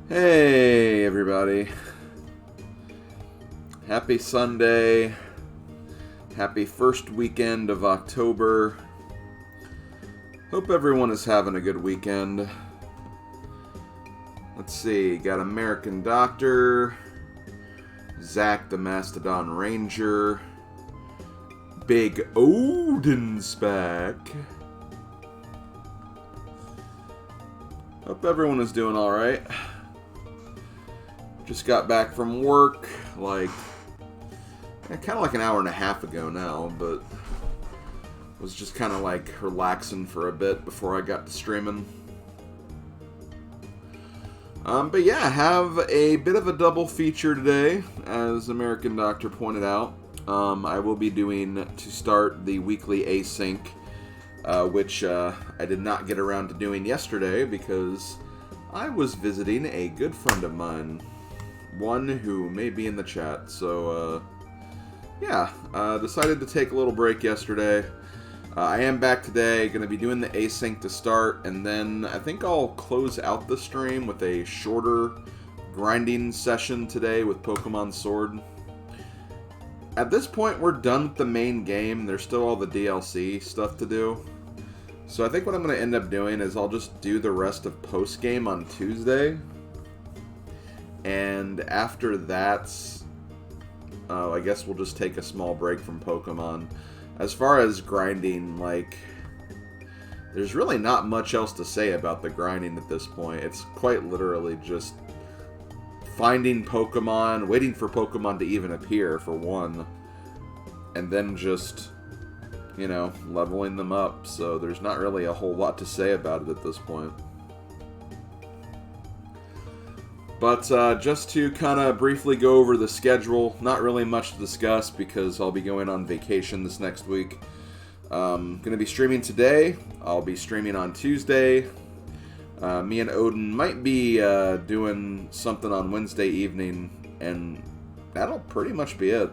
Hey everybody. Happy Sunday. Happy first weekend of October. Hope everyone is having a good weekend. Let's see, got American Doctor, Zach the Mastodon Ranger, Big Odin's back. Hope everyone is doing alright. Just got back from work, kind of like an hour and a half ago now, but was just kind of like relaxing for a bit before I got to streaming. But yeah, have a bit of a double feature today, as American Doctor pointed out. I will be doing, to start, the weekly async, which I did not get around to doing yesterday because I was visiting a good friend of mine. One who may be in the chat. So, yeah, decided to take a little break yesterday. I am back today, going to be doing the async to start, and then I think I'll close out the stream with a shorter grinding session today with Pokemon Sword. At this point, we're done with the main game. There's still all the DLC stuff to do. So I think what I'm going to end up doing is I'll just do the rest of post-game on Tuesday. And after that, I guess we'll just take a small break from Pokemon. As far as grinding, there's really not much else to say about the grinding at this point. It's quite literally just finding Pokemon, waiting for Pokemon to even appear, for one, and then just, leveling them up. So there's not really a whole lot to say about it at this point. But just to kind of briefly go over the schedule, not really much to discuss because I'll be going on vacation this next week. Going to be streaming today. I'll be streaming on Tuesday. Me and Odin might be doing something on Wednesday evening, and that'll pretty much be it.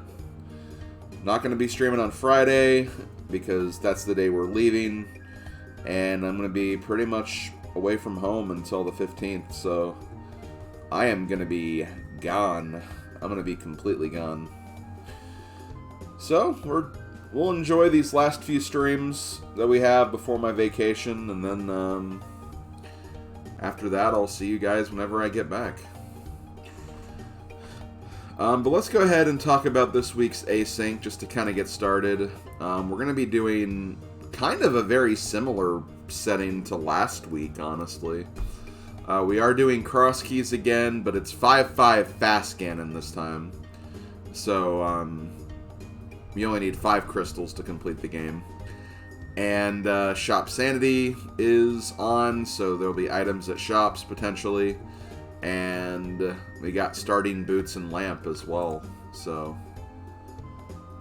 Not going to be streaming on Friday because that's the day we're leaving, and I'm going to be pretty much away from home until the 15th, so I am going to be gone. I'm going to be completely gone. So, we'll enjoy these last few streams that we have before my vacation, and then after that, I'll see you guys whenever I get back. But let's go ahead and talk about this week's async, just to kind of get started. We're going to be doing kind of a very similar setting to last week, honestly. We are doing Crosskeys again, but it's 5-5 fast Ganon this time. So, you only need 5 crystals to complete the game. And Shopsanity is on, so there'll be items at shops, potentially. And we got starting boots and lamp as well. So,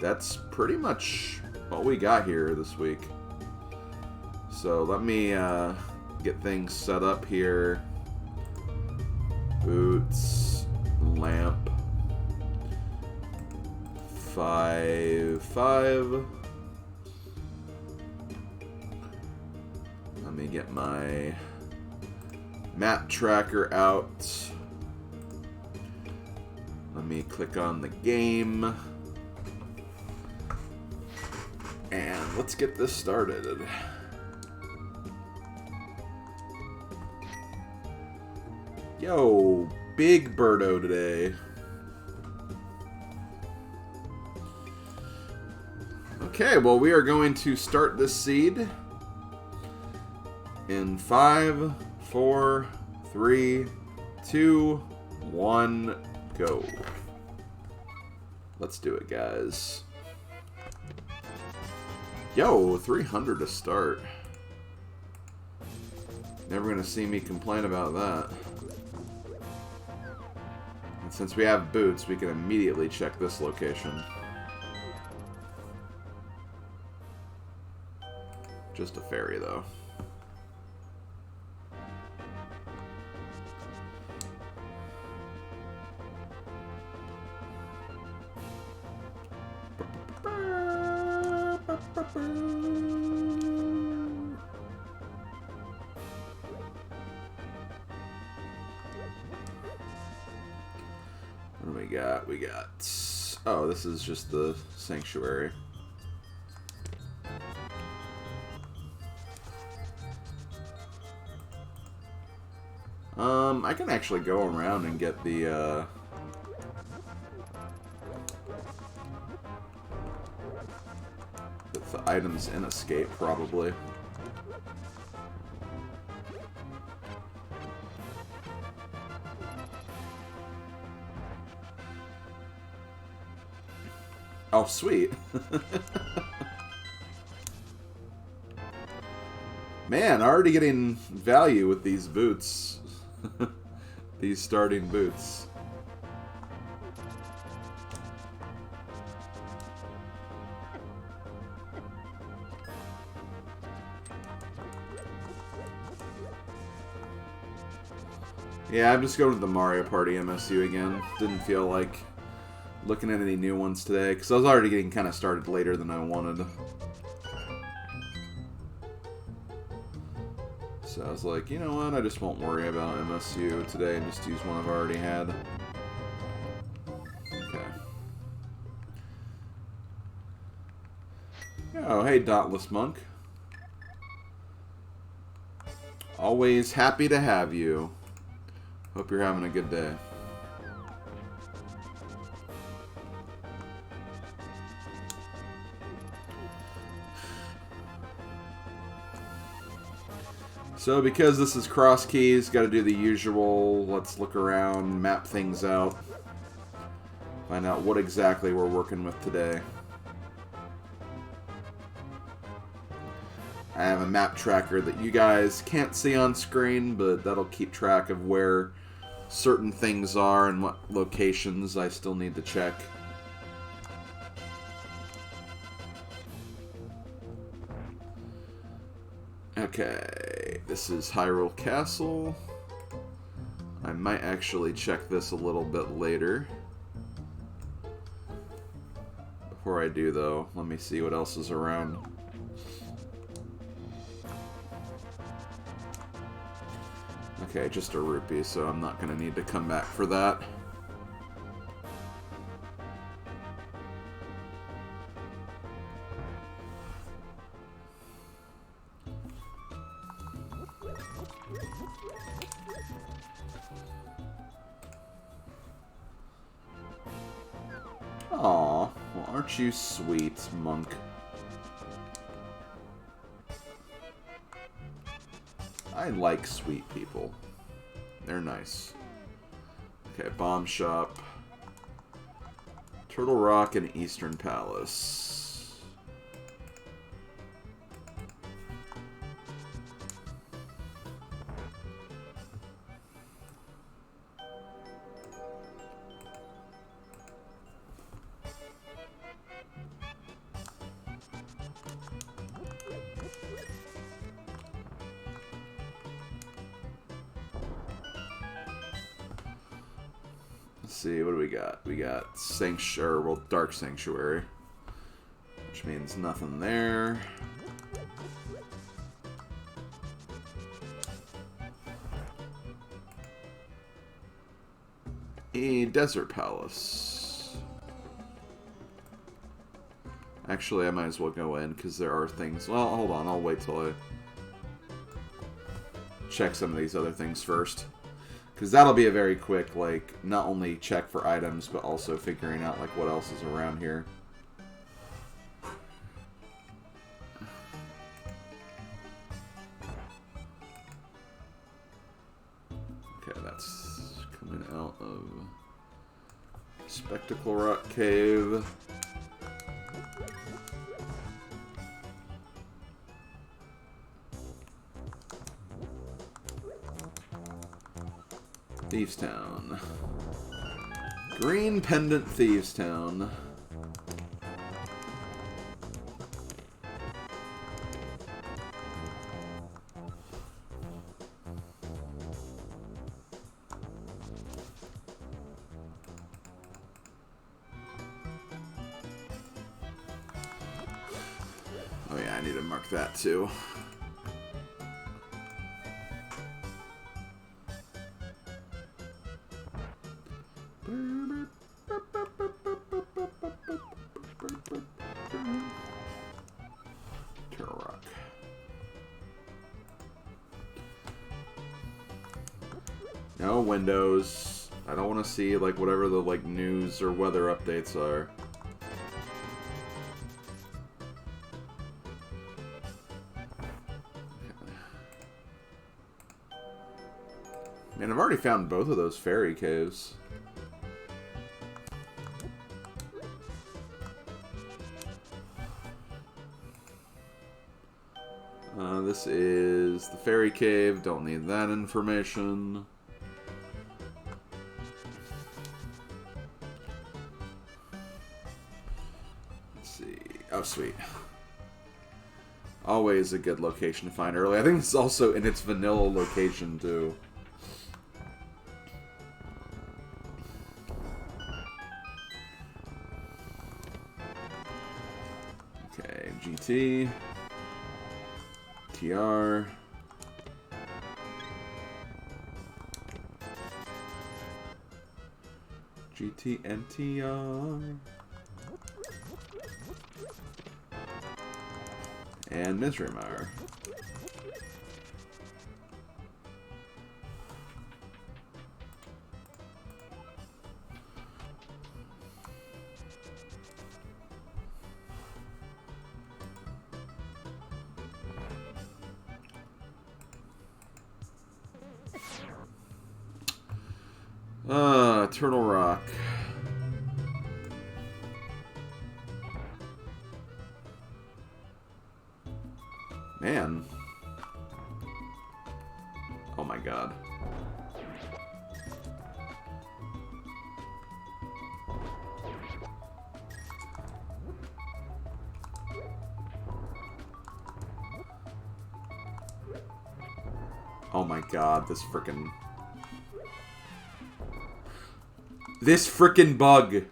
that's pretty much what we got here this week. So, let me get things set up here. Boots, lamp, 5-5. Let me get my map tracker out. Let me click on the game. And let's get this started. Yo, big Birdo today. Okay, well, we are going to start this seed in 5, 4, 3, 2, 1, go. Let's do it, guys. Yo, 300 to start. Never gonna see me complain about that. And since we have boots, we can immediately check this location. Just a fairy, though. What do we got? We got... Oh, this is just the sanctuary. I can actually go around and get the items in Escape, probably. Oh, sweet. Man, already getting value with these boots. These starting boots. Yeah, I'm just going to the Mario Party MSU again. Didn't feel like looking at any new ones today, because I was already getting kind of started later than I wanted. So I was like, you know what, I just won't worry about MSU today and just use one I've already had. Okay. Oh, hey, Dotless Monk. Always happy to have you. Hope you're having a good day. So because this is Crosskeys, got to do the usual, let's look around, map things out, find out what exactly we're working with today. I have a map tracker that you guys can't see on screen, but that'll keep track of where certain things are and what locations I still need to check. Okay, this is Hyrule Castle. I might actually check this a little bit later. Before I do, though, let me see what else is around. Okay, just a rupee, so I'm not going to need to come back for that. Aw, well, aren't you sweet, Monk? I like sweet people. They're nice. Okay, Bomb Shop. Turtle Rock and Eastern Palace. Let's see, what do we got? We got Sanctuary, well, Dark Sanctuary, which means nothing there. A Desert Palace. Actually, I might as well go in, because there are things... Well, hold on, I'll wait till I check some of these other things first. Because that'll be a very quick, like, not only check for items, but also figuring out, like, what else is around here. Okay, that's coming out of Spectacle Rock Cave. Thieves Town. Green Pendant Thieves Town. Oh yeah, I need to mark that too. No windows. I don't want to see, like, whatever the, like, news or weather updates are. Man, I've already found both of those fairy caves. This is the fairy cave. Don't need that information. Let's see. Oh, sweet. Always a good location to find early. I think it's also in its vanilla location, too. Okay, GT. TR. GT and TR. And Misrimar. Turtle Rock. Man. Oh my god. Oh my god, this frickin' bug. You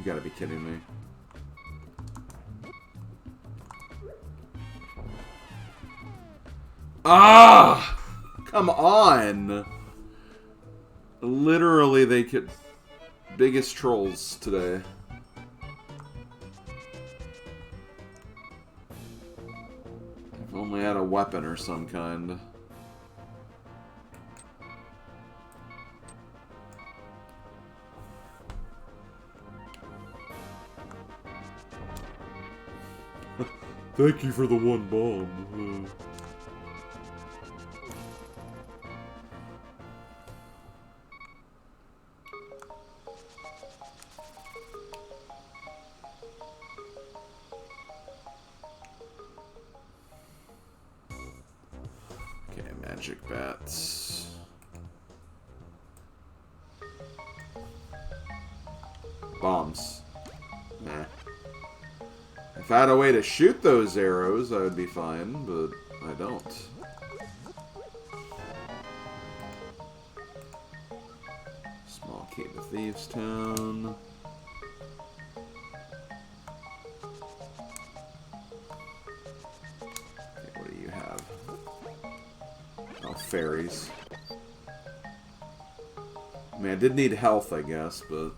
gotta be kidding me. Ah! Come on! Literally, they could... Biggest trolls today. If only had a weapon or some kind. Thank you for the one bomb. Okay, magic bats. Bombs. Nah. If I had a way to shoot those arrows, I would be fine, but I don't. Small Cave of Thieves Town. Okay, what do you have? Oh, fairies. I mean, I did need health, I guess, but...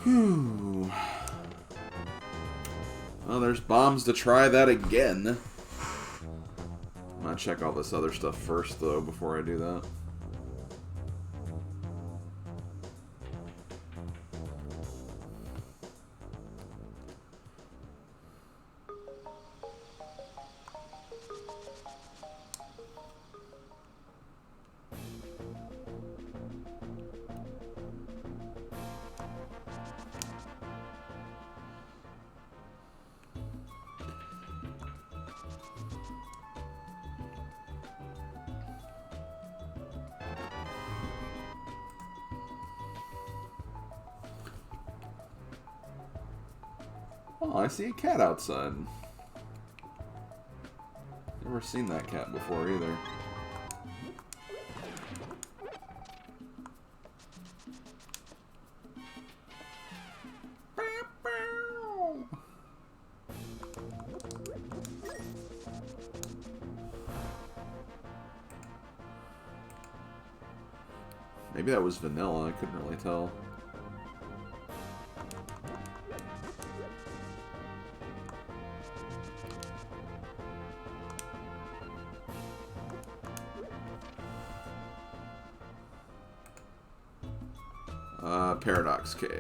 Whew. Well, there's bombs to try that again. I'm gonna check all this other stuff first, though, before I do that. Oh, I see a cat outside. Never seen that cat before either. Maybe that was vanilla, I couldn't really tell. Paradox Cave.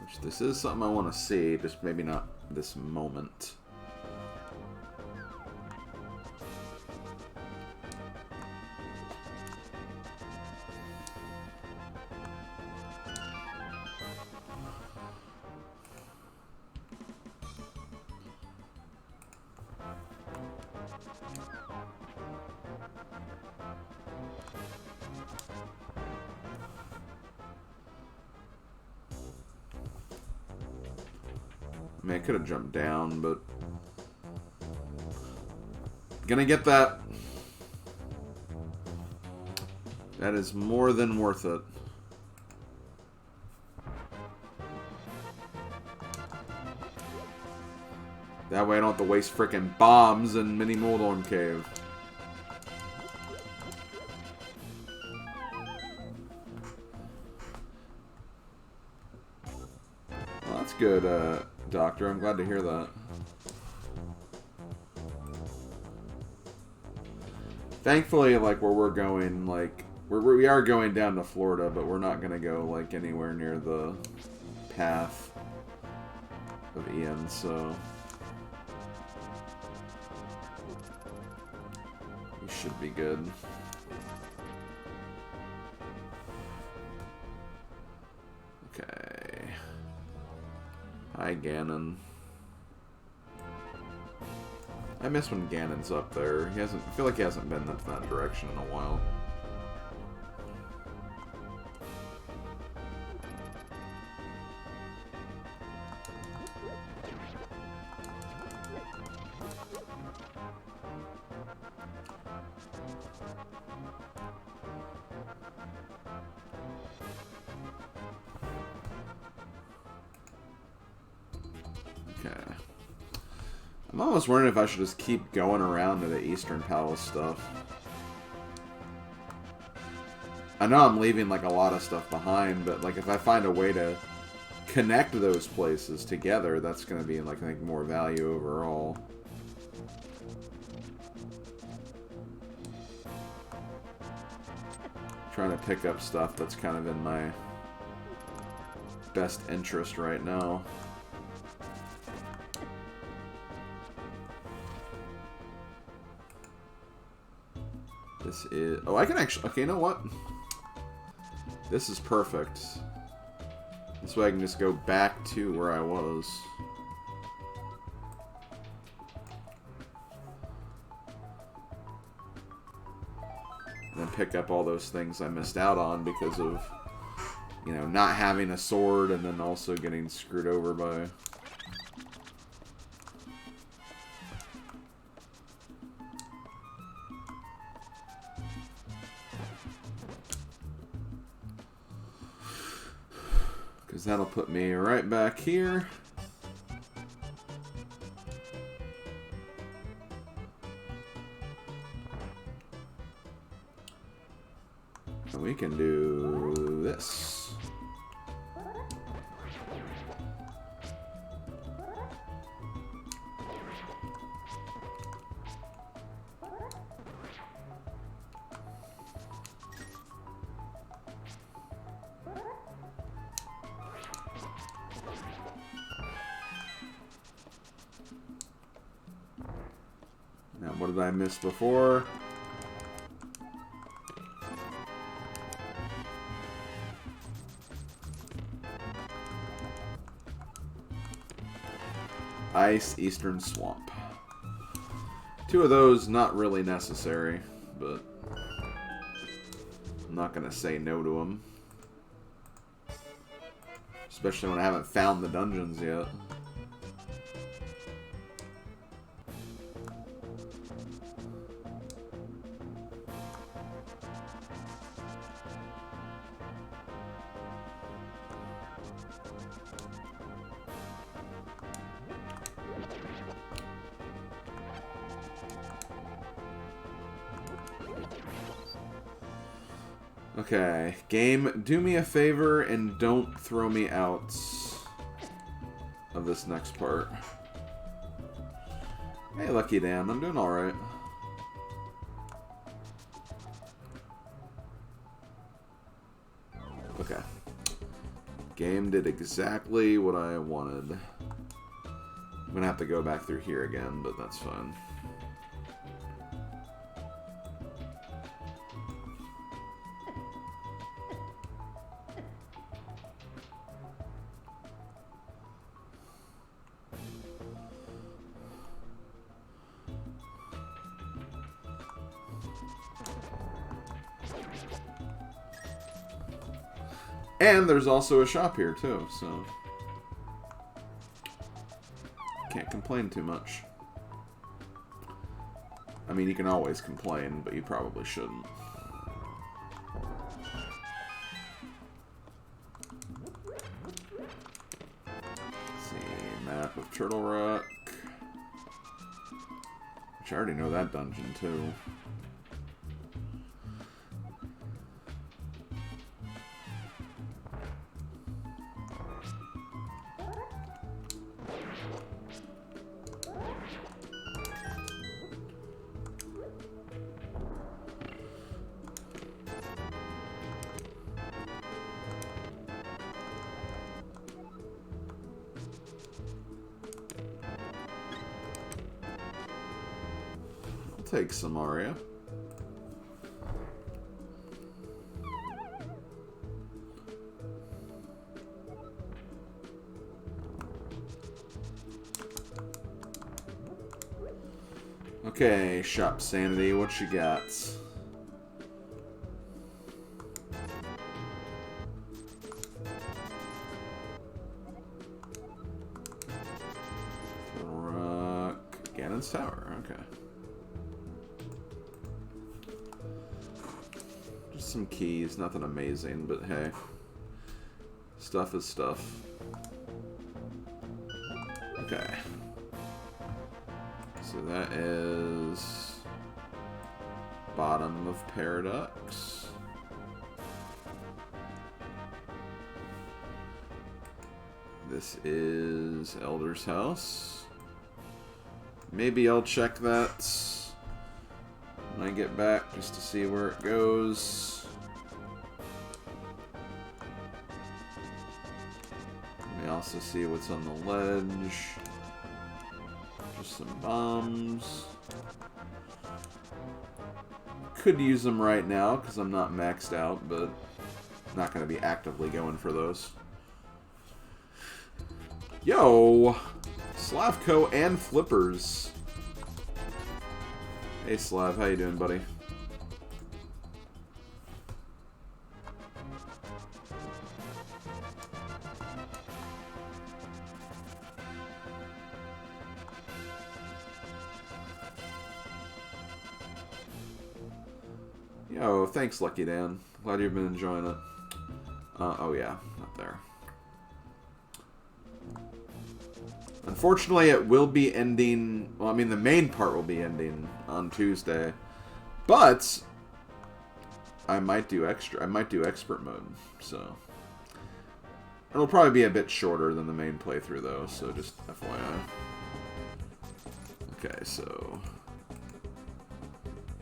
Which this is something I want to see, just maybe not this moment. I mean, I could have jumped down, but... Gonna get that. That is more than worth it. That way I don't have to waste frickin' bombs in Mini Moldorm Cave. Well, that's good, Doctor. I'm glad to hear that. Thankfully, like, where we're going, like, we are going down to Florida, but we're not going to go, like, anywhere near the path of Ian, so... we should be good. Okay. Hi, Ganon. I miss when Ganon's up there. I feel like he hasn't been up that direction in a while. I'm almost wondering if I should just keep going around to the Eastern Palace stuff. I know I'm leaving, like, a lot of stuff behind, but, like, if I find a way to connect those places together, that's going to be, like, I think, more value overall. Trying to pick up stuff that's kind of in my best interest right now. This is... oh, I can actually... okay, you know what? This is perfect. This way I can just go back to where I was. And then pick up all those things I missed out on because of, you know, not having a sword and then also getting screwed over by... because that'll put me right back here. And we can do this. Now, what did I miss before? Ice Eastern Swamp. Two of those not really necessary, but I'm not going to say no to them. Especially when I haven't found the dungeons yet. Okay, game, do me a favor and don't throw me out of this next part. Hey, Lucky Dan, I'm doing alright. Okay. Game did exactly what I wanted. I'm gonna have to go back through here again, but that's fine. And there's also a shop here, too, so... Can't complain too much. I mean, you can always complain, but you probably shouldn't. Let's see, map of Turtle Rock. Which I already know that dungeon, too. Take some Aria. Okay, Shopsanity, what you got? Rock, Ganon's Tower, okay. Some keys, nothing amazing, but hey, stuff is stuff. Okay, so that is bottom of Paradox. This is Elder's house. Maybe I'll check that when I get back just to see where it goes. Let me also see what's on the ledge. Just some bombs. Could use them right now because I'm not maxed out, but I'm not going to be actively going for those. Yo! Slavko and Flippers. Hey Slav, how you doing, buddy? Yo, thanks, Lucky Dan. Glad you've been enjoying it. Oh yeah, not there. Unfortunately, it will be ending... Well, I mean, the main part will be ending on Tuesday. But I might do extra. I might do expert mode, so... It'll probably be a bit shorter than the main playthrough, though, so just FYI. Okay, so...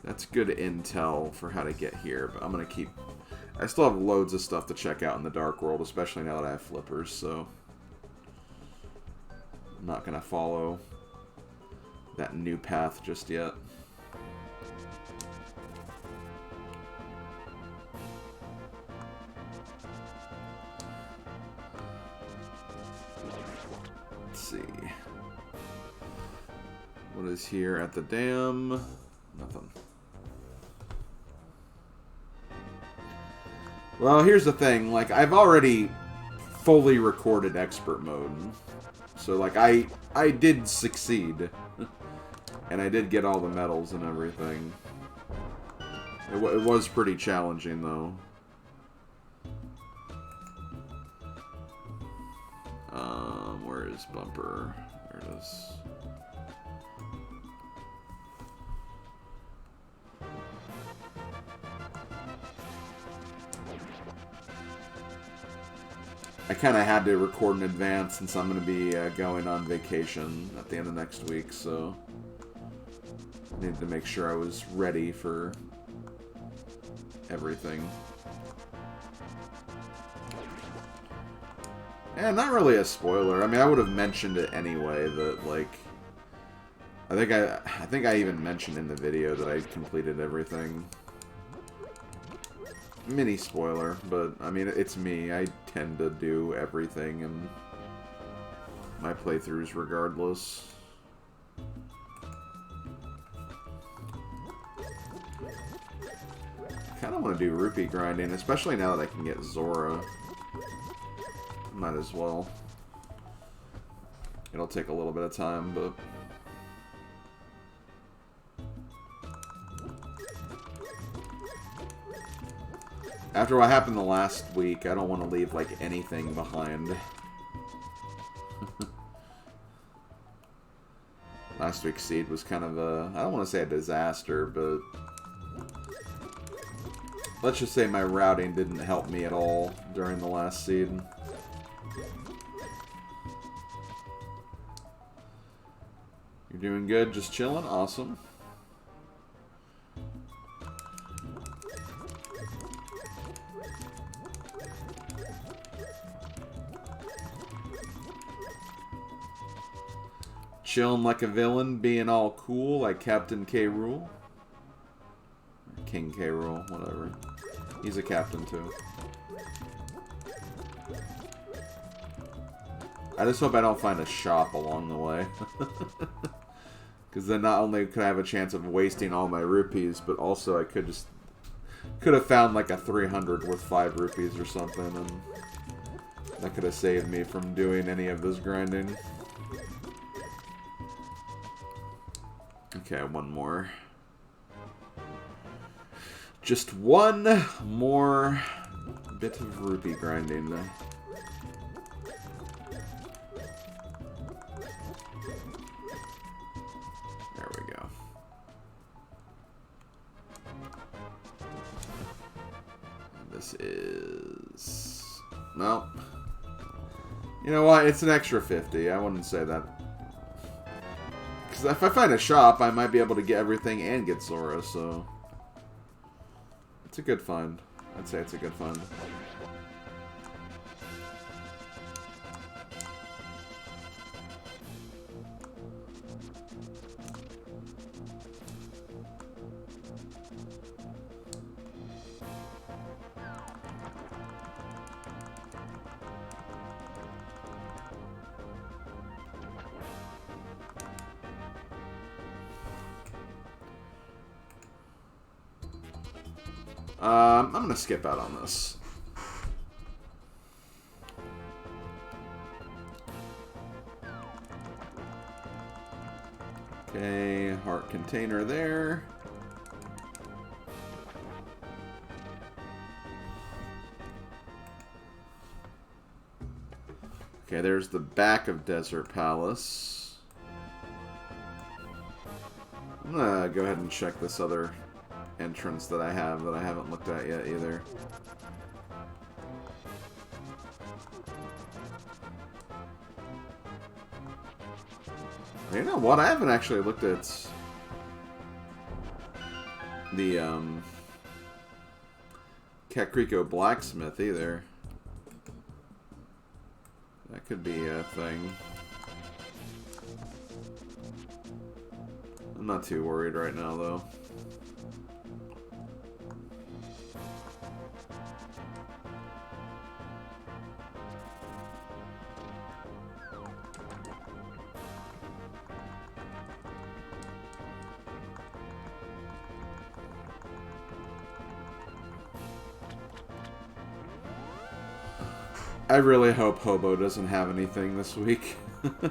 That's good intel for how to get here, but I'm going to keep... I still have loads of stuff to check out in the Dark World, especially now that I have Flippers, so... I'm not going to follow that new path just yet. Let's see. What is here at the dam? Nothing. Well, here's the thing. Like, I've already fully recorded expert mode. So, like, I did succeed. And I did get all the medals and everything. It was pretty challenging, though. Where is Bumper? There it is. I kind of had to record in advance since I'm going to be going on vacation at the end of next week, so I needed to make sure I was ready for everything. And not really a spoiler. I mean, I would have mentioned it anyway, that, like, I think I even mentioned in the video that I completed everything. Mini spoiler, but, I mean, it's me. I tend to do everything in my playthroughs regardless. I kind of want to do rupee grinding, especially now that I can get Zora. Might as well. It'll take a little bit of time, but... After what happened the last week, I don't want to leave, like, anything behind. Last week's seed was kind of a... I don't want to say a disaster, but... Let's just say my routing didn't help me at all during the last seed. You're doing good, just chilling? Awesome. Chilling like a villain, being all cool like Captain K. Rool. King K. Rool, whatever. He's a captain too. I just hope I don't find a shop along the way. Because then not only could I have a chance of wasting all my rupees, but also I could have found like a 300 worth 5 rupees or something, and that could have saved me from doing any of this grinding. Okay, one more. Just one more bit of rupee grinding. There we go. This is... Well, you know what? It's an extra 50. I wouldn't say that. Because if I find a shop, I might be able to get everything and get Zora, so... It's a good find. I'd say it's a good find. I'm going to skip out on this. Okay, heart container there. Okay, there's the back of Desert Palace. I'm going to go ahead and check this other entrance that I haven't looked at yet either. You know what? I haven't actually looked at the Kakriko Blacksmith either. That could be a thing. I'm not too worried right now though. I really hope Hobo doesn't have anything this week. I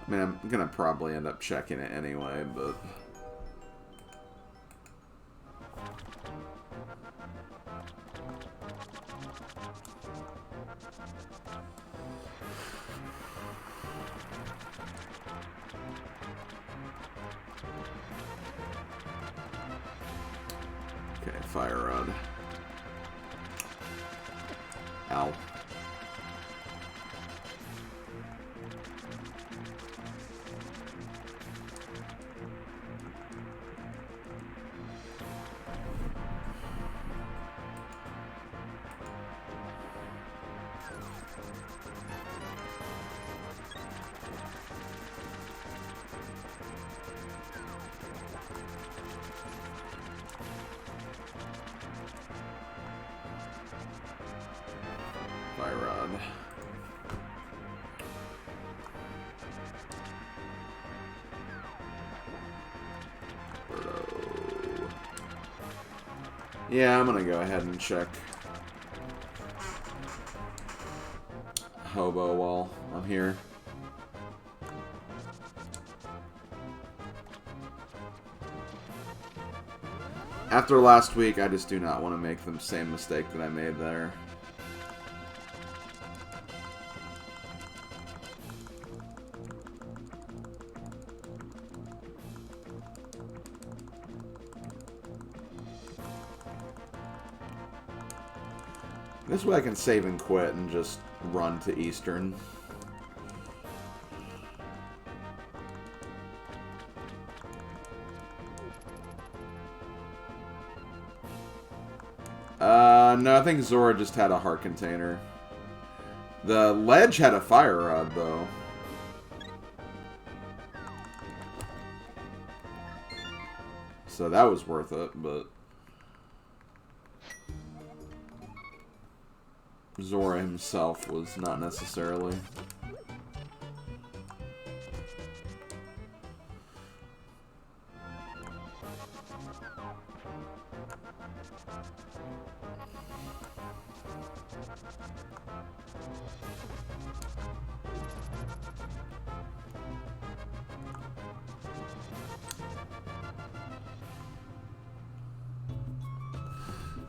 mean, I'm gonna probably end up checking it anyway, but... fire rod. Ow. Fire rod. Birdo. Yeah, I'm gonna go ahead and check Hobo while I'm here. After last week, I just do not want to make the same mistake that I made there. This way I can save and quit and just run to Eastern. No, I think Zora just had a heart container. The ledge had a fire rod, though. So that was worth it, but Zora himself was not necessarily.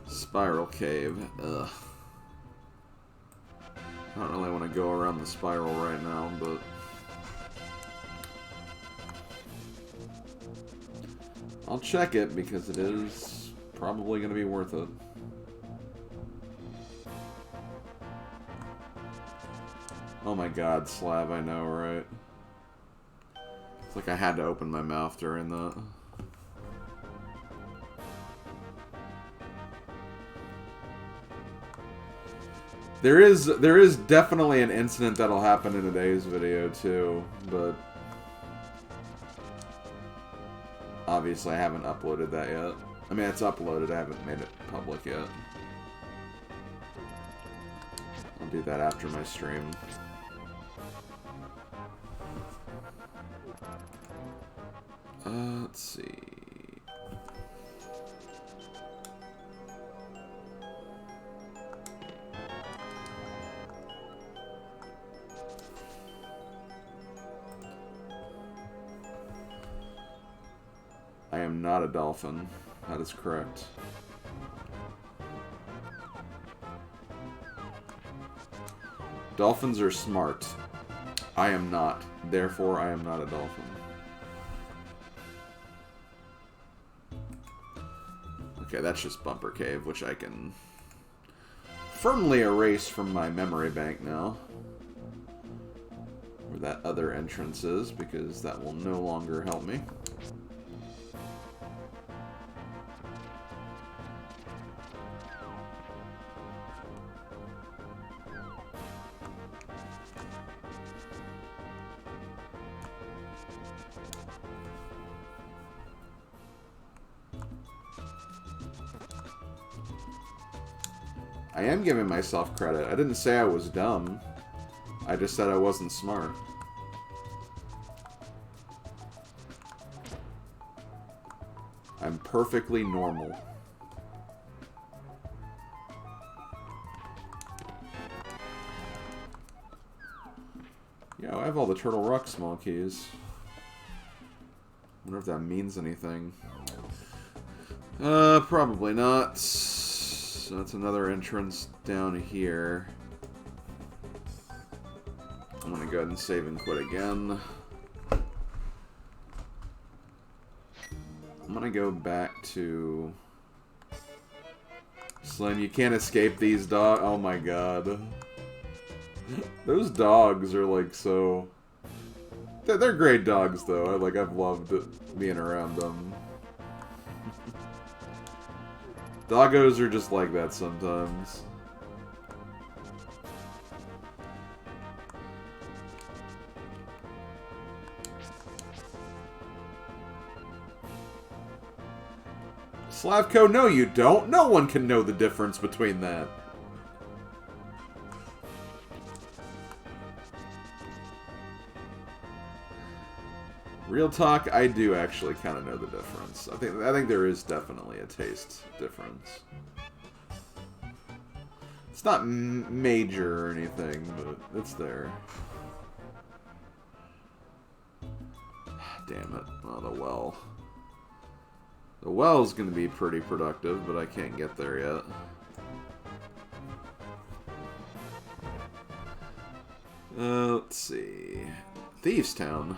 Spiral cave. Ugh. I don't really want to go around the spiral right now, but I'll check it because it is probably going to be worth it. Oh my god, Slab, I know, right? It's like I had to open my mouth during that. There is definitely an incident that'll happen in today's video too, but obviously I haven't uploaded that yet. I mean, it's uploaded, I haven't made it public yet. I'll do that after my stream. Let's see. I am not a dolphin. That is correct. Dolphins are smart. I am not. Therefore, I am not a dolphin. Okay, that's just Bumper Cave, which I can firmly erase from my memory bank now. Where that other entrance is, because that will no longer help me. I am giving myself credit. I didn't say I was dumb. I just said I wasn't smart. I'm perfectly normal. Yo, I have all the Turtle Rock small keys. Wonder if that means anything. Probably not. So that's another entrance down here. I'm gonna go ahead and save and quit again. I'm gonna go back to Slim, you can't escape these dogs. Oh my god. Those dogs are like so... They're great dogs though. I've loved being around them. Doggos are just like that sometimes. Slavko, no you don't. No one can know the difference between that. Real talk, I do actually kind of know the difference. I think there is definitely a taste difference. It's not major or anything, but it's there. Damn it. Oh, the well. The well's gonna be pretty productive, but I can't get there yet. Let's see. Thieves Town.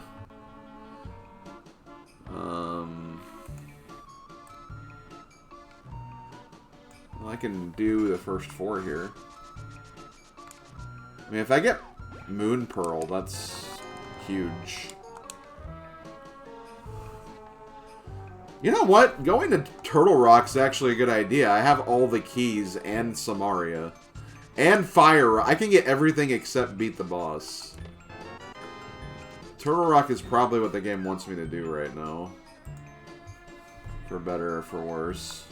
Well, I can do the first 4 here. I mean, if I get Moon Pearl, that's huge. You know what? Going to Turtle Rock's actually a good idea. I have all the keys and Samaria. And Fire. I can get everything except beat the boss. Turtle Rock is probably what the game wants me to do right now. For better or for worse.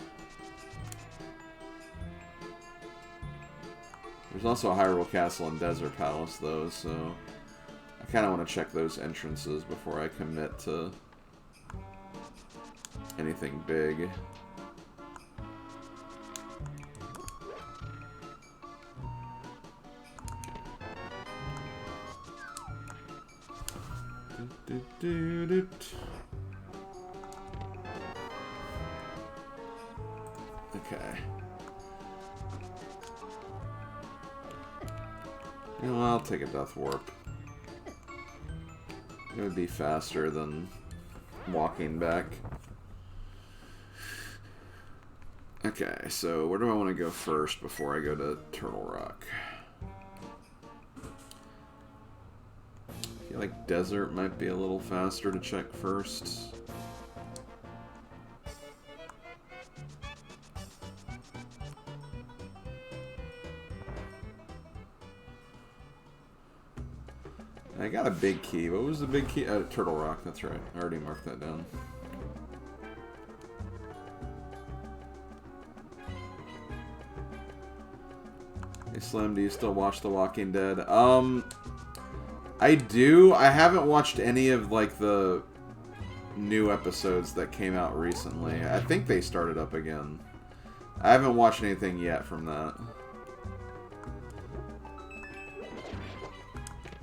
There's also a Hyrule Castle and Desert Palace, though, so... I kind of want to check those entrances before I commit to... anything big. Okay. You know, I'll take a Death Warp. It would be faster than walking back. Okay, so where do I want to go first before I go to Turtle Rock? I feel like Desert might be a little faster to check first. I got a big key. What was the big key? Turtle Rock, that's right. I already marked that down. Hey Slim, do you still watch The Walking Dead? I do. I haven't watched any of, like, the new episodes that came out recently. I think they started up again. I haven't watched anything yet from that.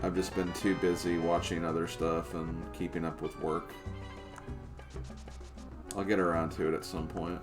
I've just been too busy watching other stuff and keeping up with work. I'll get around to it at some point.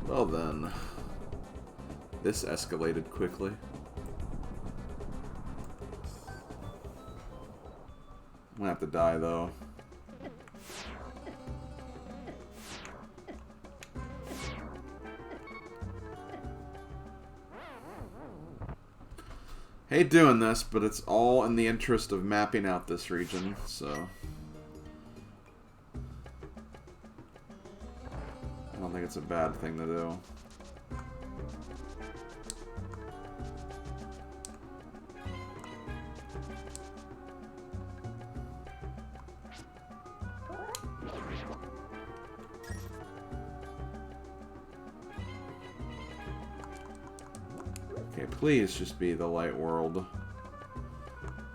Well then, this escalated quickly. I'm gonna have to die though. Hate doing this, but it's all in the interest of mapping out this region, so... I don't think it's a bad thing to do. Okay, please just be the light world.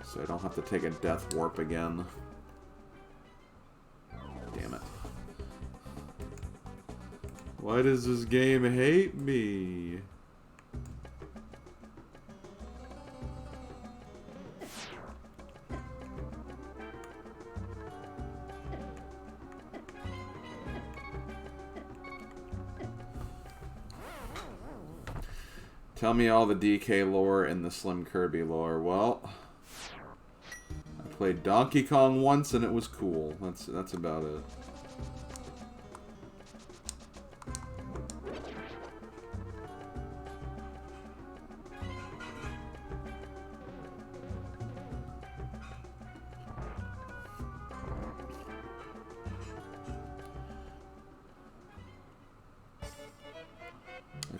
So I don't have to take a death warp again. Damn it. Why does this game hate me? Tell me all the DK lore and the Slim Kirby lore. Well, I played Donkey Kong once and it was cool. That's about it.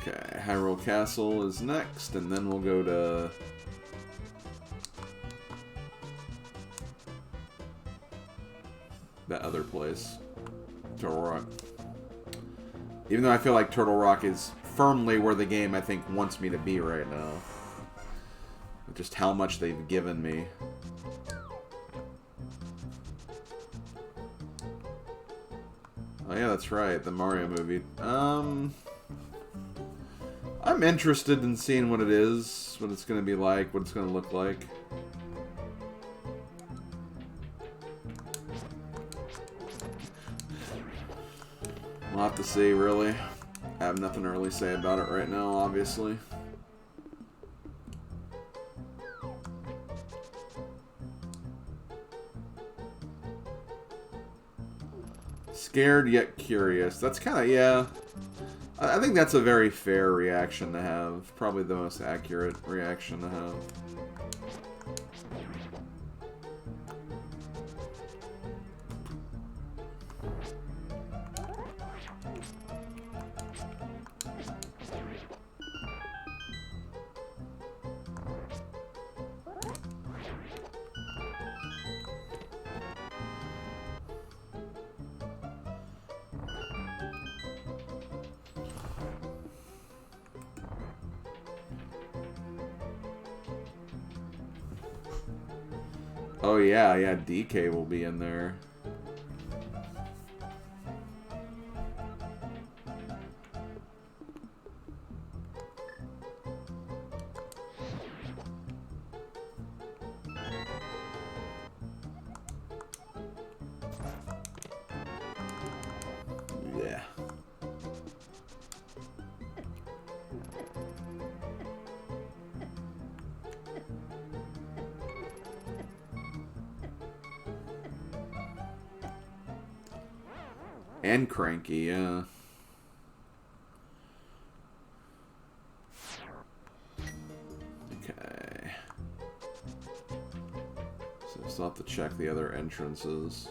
Okay, Hyrule Castle is next, and then we'll go to... that other place. Turtle Rock. Even though I feel like Turtle Rock is firmly where the game, I think, wants me to be right now. Just how much they've given me. Oh yeah, that's right, the Mario movie. I'm interested in seeing what it is, what it's going to be like, what it's going to look like. We'll have to see, really. I have nothing to really say about it right now, obviously. Scared yet curious. That's kind of, yeah. I think that's a very fair reaction to have. Probably the most accurate reaction to have. Oh yeah, DK will be in there. Yeah. And Cranky, yeah. Okay. So I still have to check the other entrances.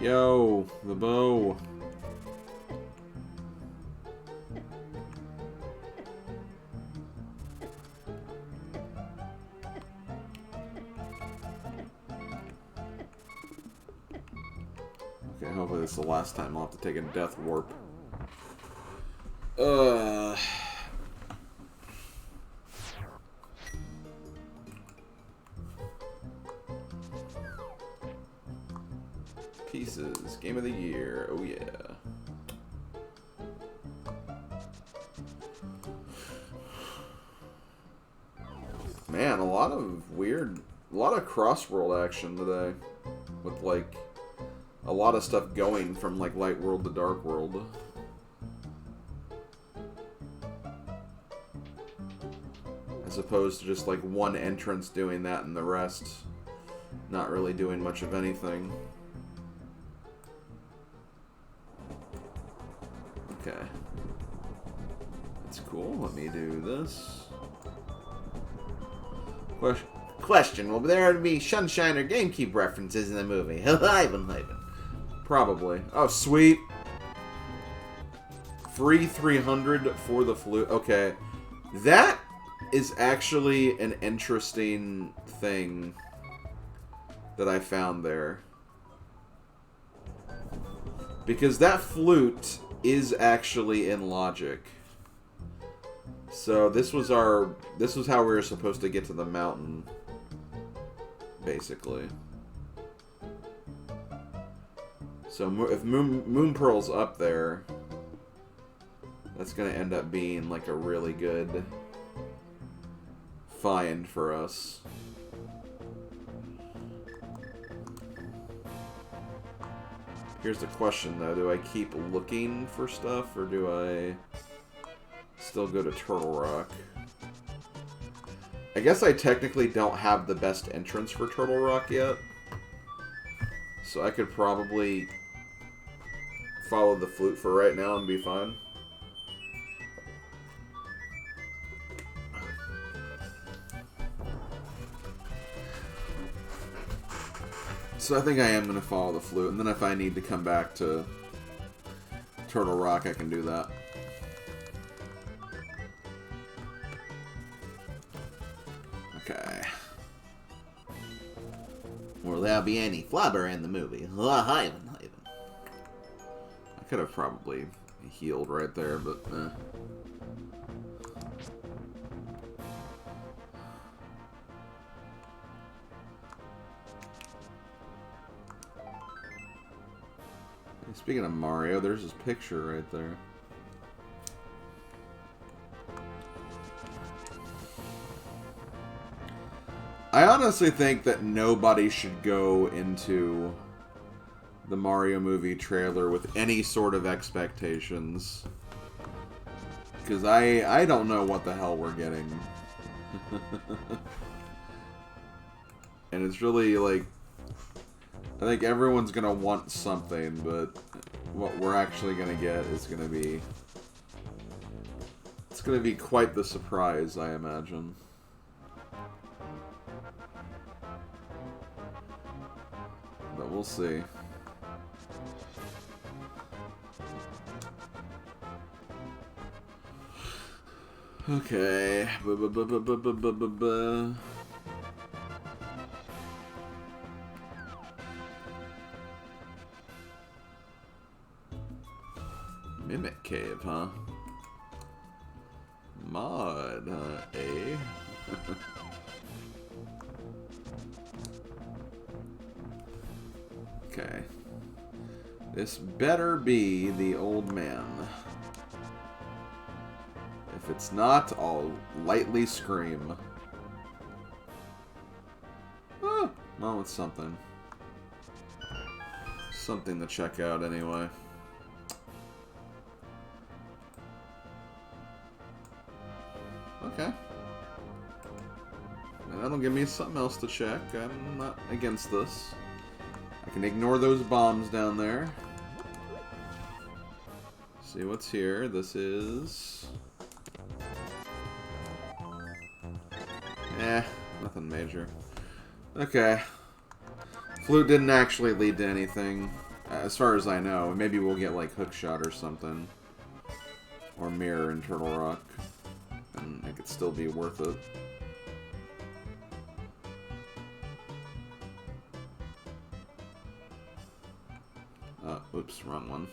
Yo, the bow. Okay, hopefully this is the last time I'll have to take a death warp. Pieces, game of the year, oh yeah. Man, a lot of cross-world action today. With like, a lot of stuff going from like light world to dark world. As opposed to just like one entrance doing that and the rest not really doing much of anything. Okay. That's cool. Let me do this. Question. Will there be Sunshine or GameCube references in the movie? Ivan. Probably. Oh, sweet. Free 300 for the flute. Okay. That is actually an interesting thing that I found there. Because that flute is actually in logic. So this was how we were supposed to get to the mountain, basically. So if Moon Pearl's up there, that's gonna end up being like a really good find for us. Here's the question though, do I keep looking for stuff or do I still go to Turtle Rock? I guess I technically don't have the best entrance for Turtle Rock yet. So I could probably follow the flute for right now and be fine. So I think I am going to follow the flute, and then if I need to come back to Turtle Rock, I can do that. Okay. Will there be any flubber in the movie? I could have probably healed right there, but Speaking of Mario, there's his picture right there. I honestly think that nobody should go into the Mario movie trailer with any sort of expectations. Because I don't know what the hell we're getting. And it's really like, I think everyone's gonna want something, but what we're actually gonna get is gonna be, it's gonna be quite the surprise, I imagine. But we'll see. Okay. Mimic Cave, huh? Mod, eh? Okay. This better be the old man. If it's not, I'll lightly scream. Ah, well, it's something. Something to check out anyway. Okay. That'll give me something else to check. I'm not against this. I can ignore those bombs down there. See what's here. This is... nothing major. Okay. Flute didn't actually lead to anything, as far as I know. Maybe we'll get, like, Hookshot or something. Or Mirror in Turtle Rock. And it could still be worth it. Oops, wrong one.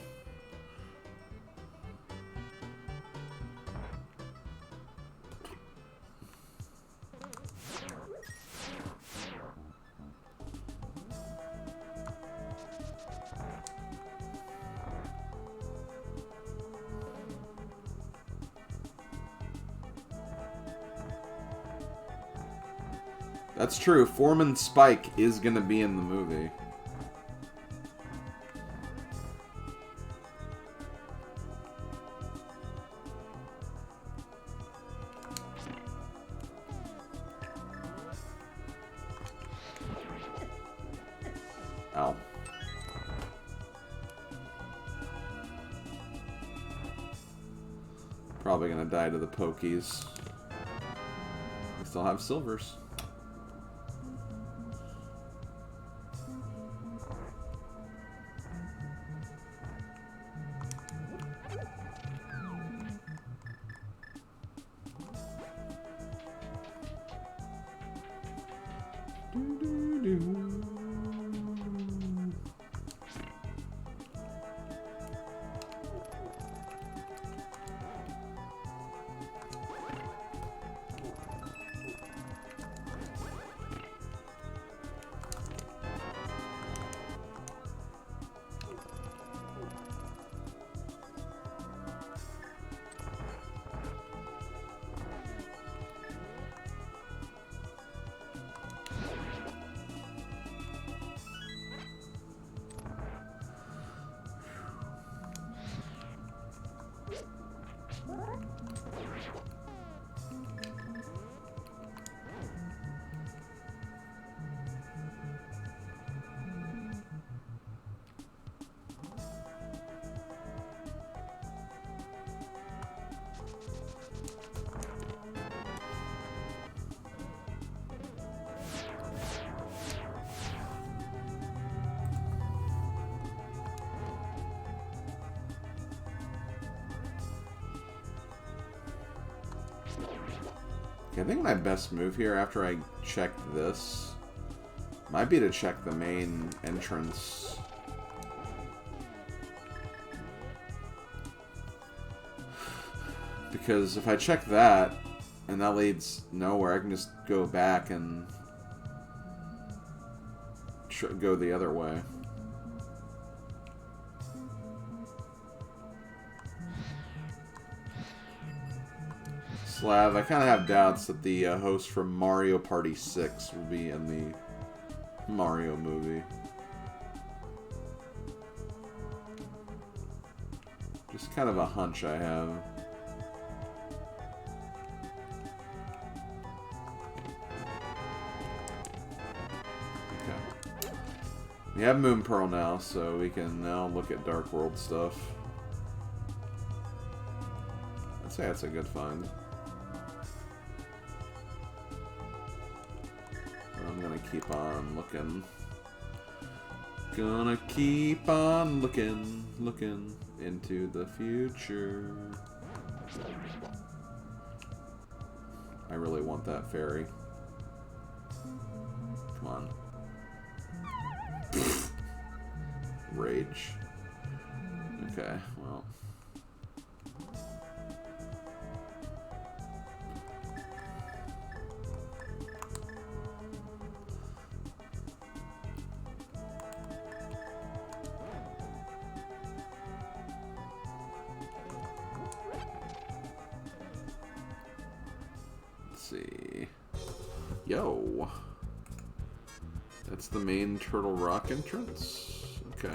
That's true. Foreman Spike is going to be in the movie. Ow. Probably going to die to the Pokies. We still have silvers. I think my best move here after I check this might be to check the main entrance. Because if I check that and that leads nowhere, I can just go back and go the other way. Slav, I kind of have doubts that the host from Mario Party 6 will be in the Mario movie. Just kind of a hunch I have. Okay. We have Moon Pearl now, so we can now look at Dark World stuff. I'd say that's a good find. I'm gonna keep on looking. Gonna keep on looking, looking into the future. I really want that fairy. Come on. Rage. Okay, well. See. Yo. That's the main Turtle Rock entrance? Okay.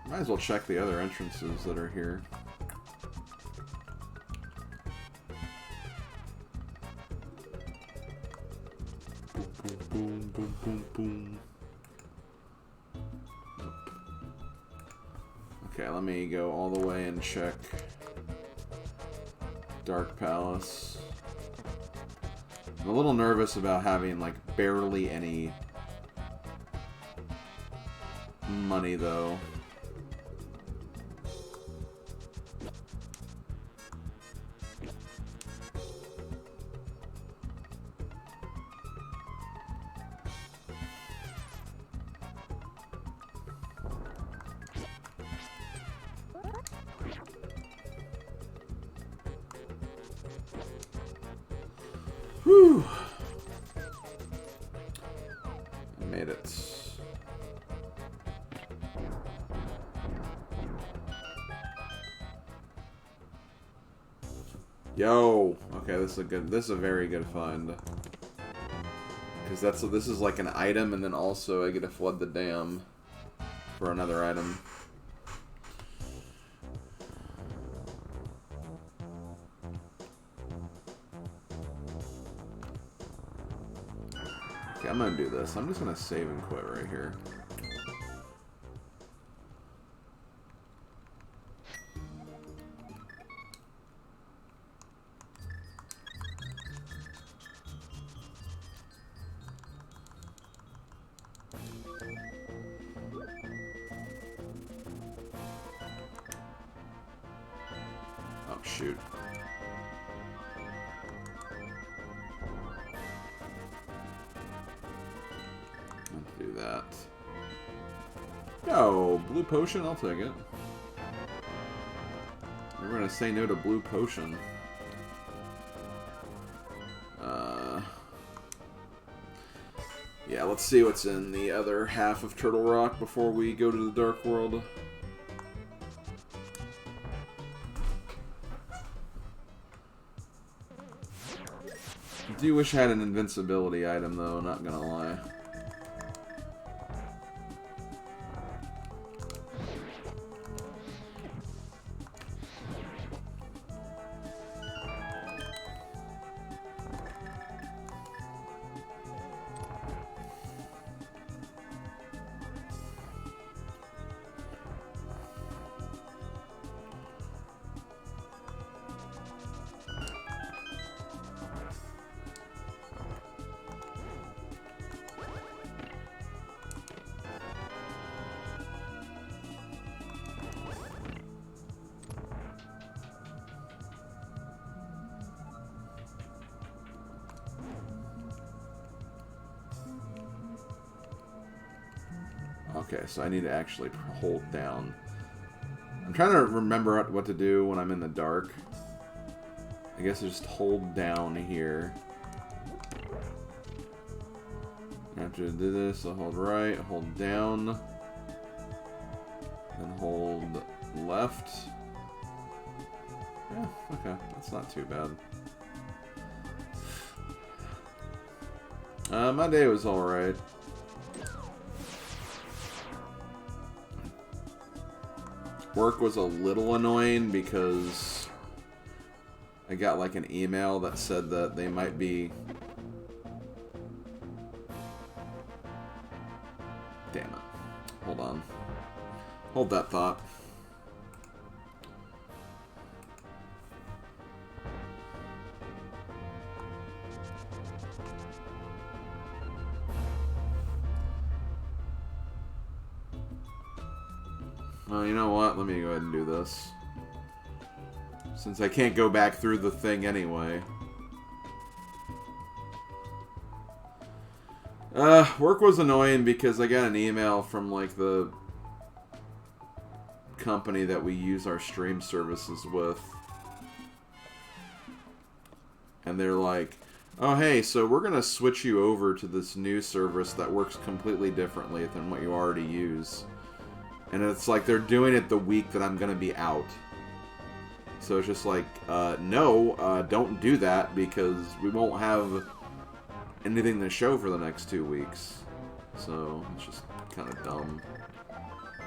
Might as well check the other entrances that are here. Boom, boom, boom, boom, boom. Okay, let me go all the way and check Dark Palace. I'm a little nervous about having, like, barely any money, though. Whew. I made it. Yo. Okay, this is a very good find. Because this is like an item, and then also I get to flood the dam for another item. Okay, I'm gonna do this. I'm just gonna save and quit right here. Oh, shoot. Let's do that. Yo, blue potion, I'll take it. We're gonna say no to blue potion. Yeah, let's see what's in the other half of Turtle Rock before we go to the Dark World. I do wish I had an invincibility item, though, not gonna lie. Okay, so I need to actually hold down. I'm trying to remember what to do when I'm in the dark. I guess I just hold down here. After I do this, I'll hold right, hold down, then hold left. Yeah, okay, that's not too bad. My day was alright. Work was a little annoying because I got like an email that said that they might be... Damn it. Hold on. Hold that thought. Oh, you know what? Let me go ahead and do this. Since I can't go back through the thing anyway. Work was annoying because I got an email from, like, the company that we use our stream services with. And they're like, oh, hey, so we're going to switch you over to this new service that works completely differently than what you already use. And it's like they're doing it the week that I'm going to be out. So it's just like, no, don't do that because we won't have anything to show for the next 2 weeks. So it's just kind of dumb.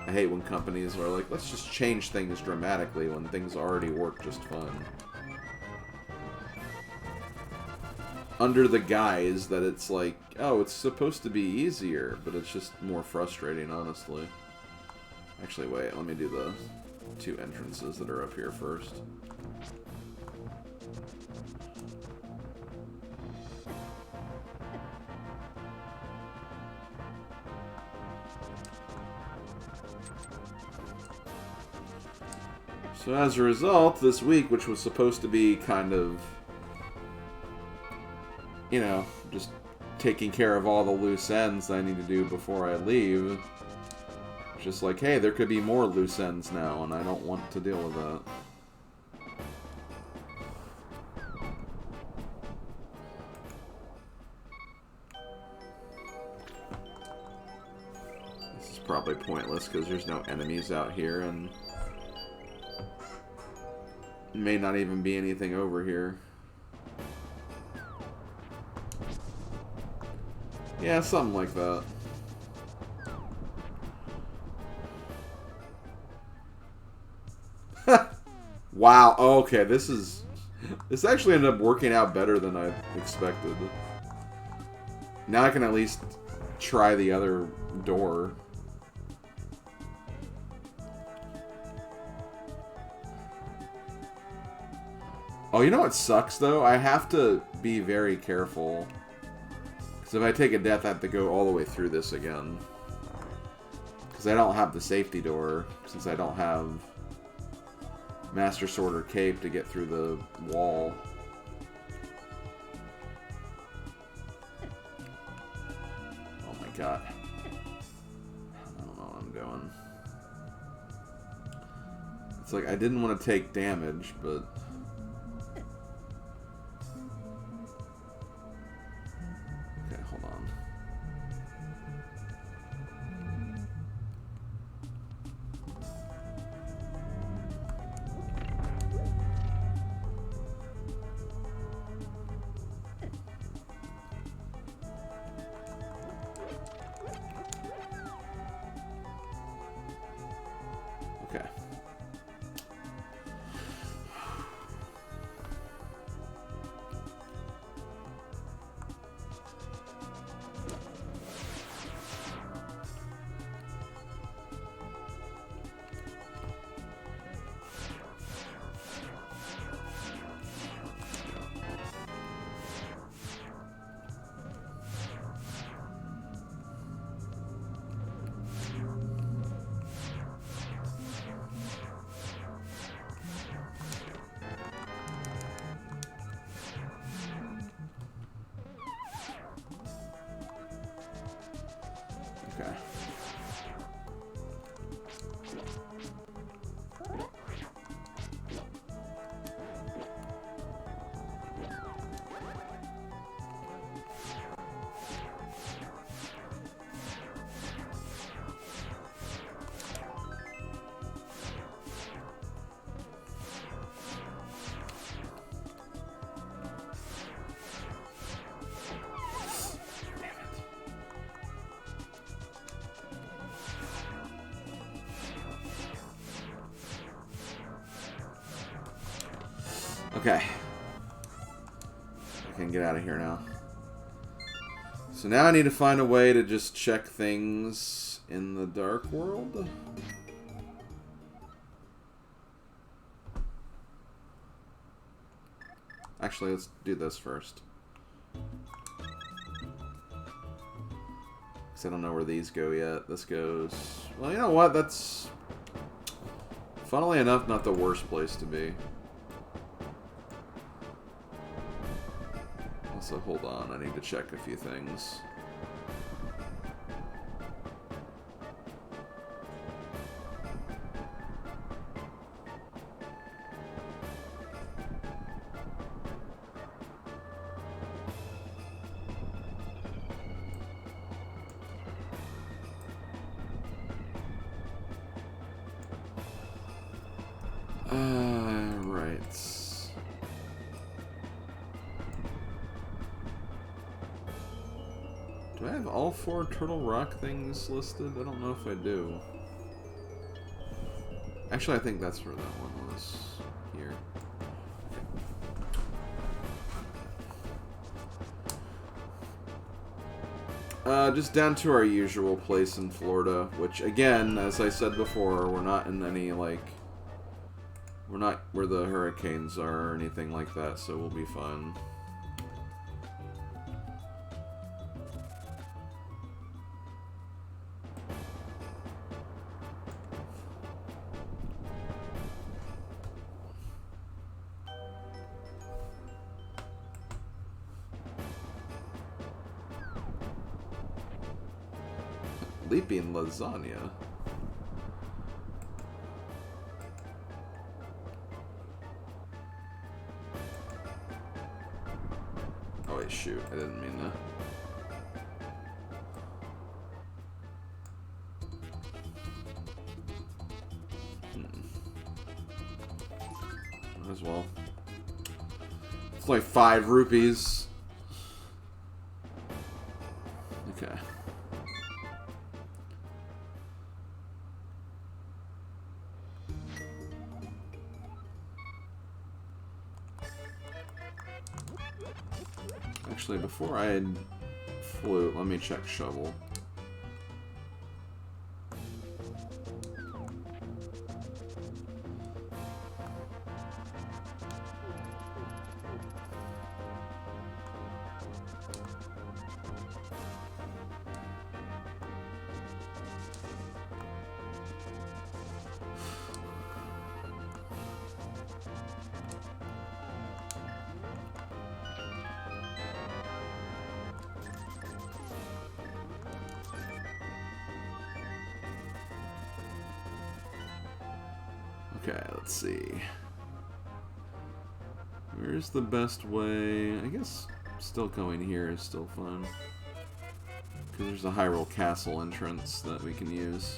I hate when companies are like, let's just change things dramatically when things already work just fine. Under the guise that it's like, oh, it's supposed to be easier, but it's just more frustrating, honestly. Actually, wait, let me do the 2 entrances that are up here first. So as a result, this week, which was supposed to be kind of, you know, just taking care of all the loose ends I need to do before I leave, just like, hey, there could be more loose ends now, and I don't want to deal with that. This is probably pointless because there's no enemies out here, and may not even be anything over here. Yeah, something like that. Wow, okay, this actually ended up working out better than I expected. Now I can at least try the other door. Oh, you know what sucks, though? I have to be very careful. Because if I take a death, I have to go all the way through this again. Because I don't have the safety door, since I don't have Master Sword or Cape to get through the wall. Oh my god. I don't know what I'm doing. It's like, I didn't want to take damage, but... Okay, hold on. Okay. I can get out of here now. So now I need to find a way to just check things in the Dark World. Actually, let's do this first. Because I don't know where these go yet. This goes... Well, you know what? That's... Funnily enough, not the worst place to be. Also, hold on. I need to check a few things. Right. Do I have all 4 Turtle Rock things listed? I don't know if I do. Actually, I think that's where that one was. Here. Just down to our usual place in Florida, which, again, as I said before, we're not in any, like... We're not where the hurricanes are or anything like that, so we'll be fine. Leaping lasagna. Oh wait, shoot, I didn't mean that. Might as well. It's like 5 rupees. Okay. Actually, before I flute, let me check shovel. Okay, let's see. Where's the best way? I guess still going here is still fun. Because there's a Hyrule Castle entrance that we can use.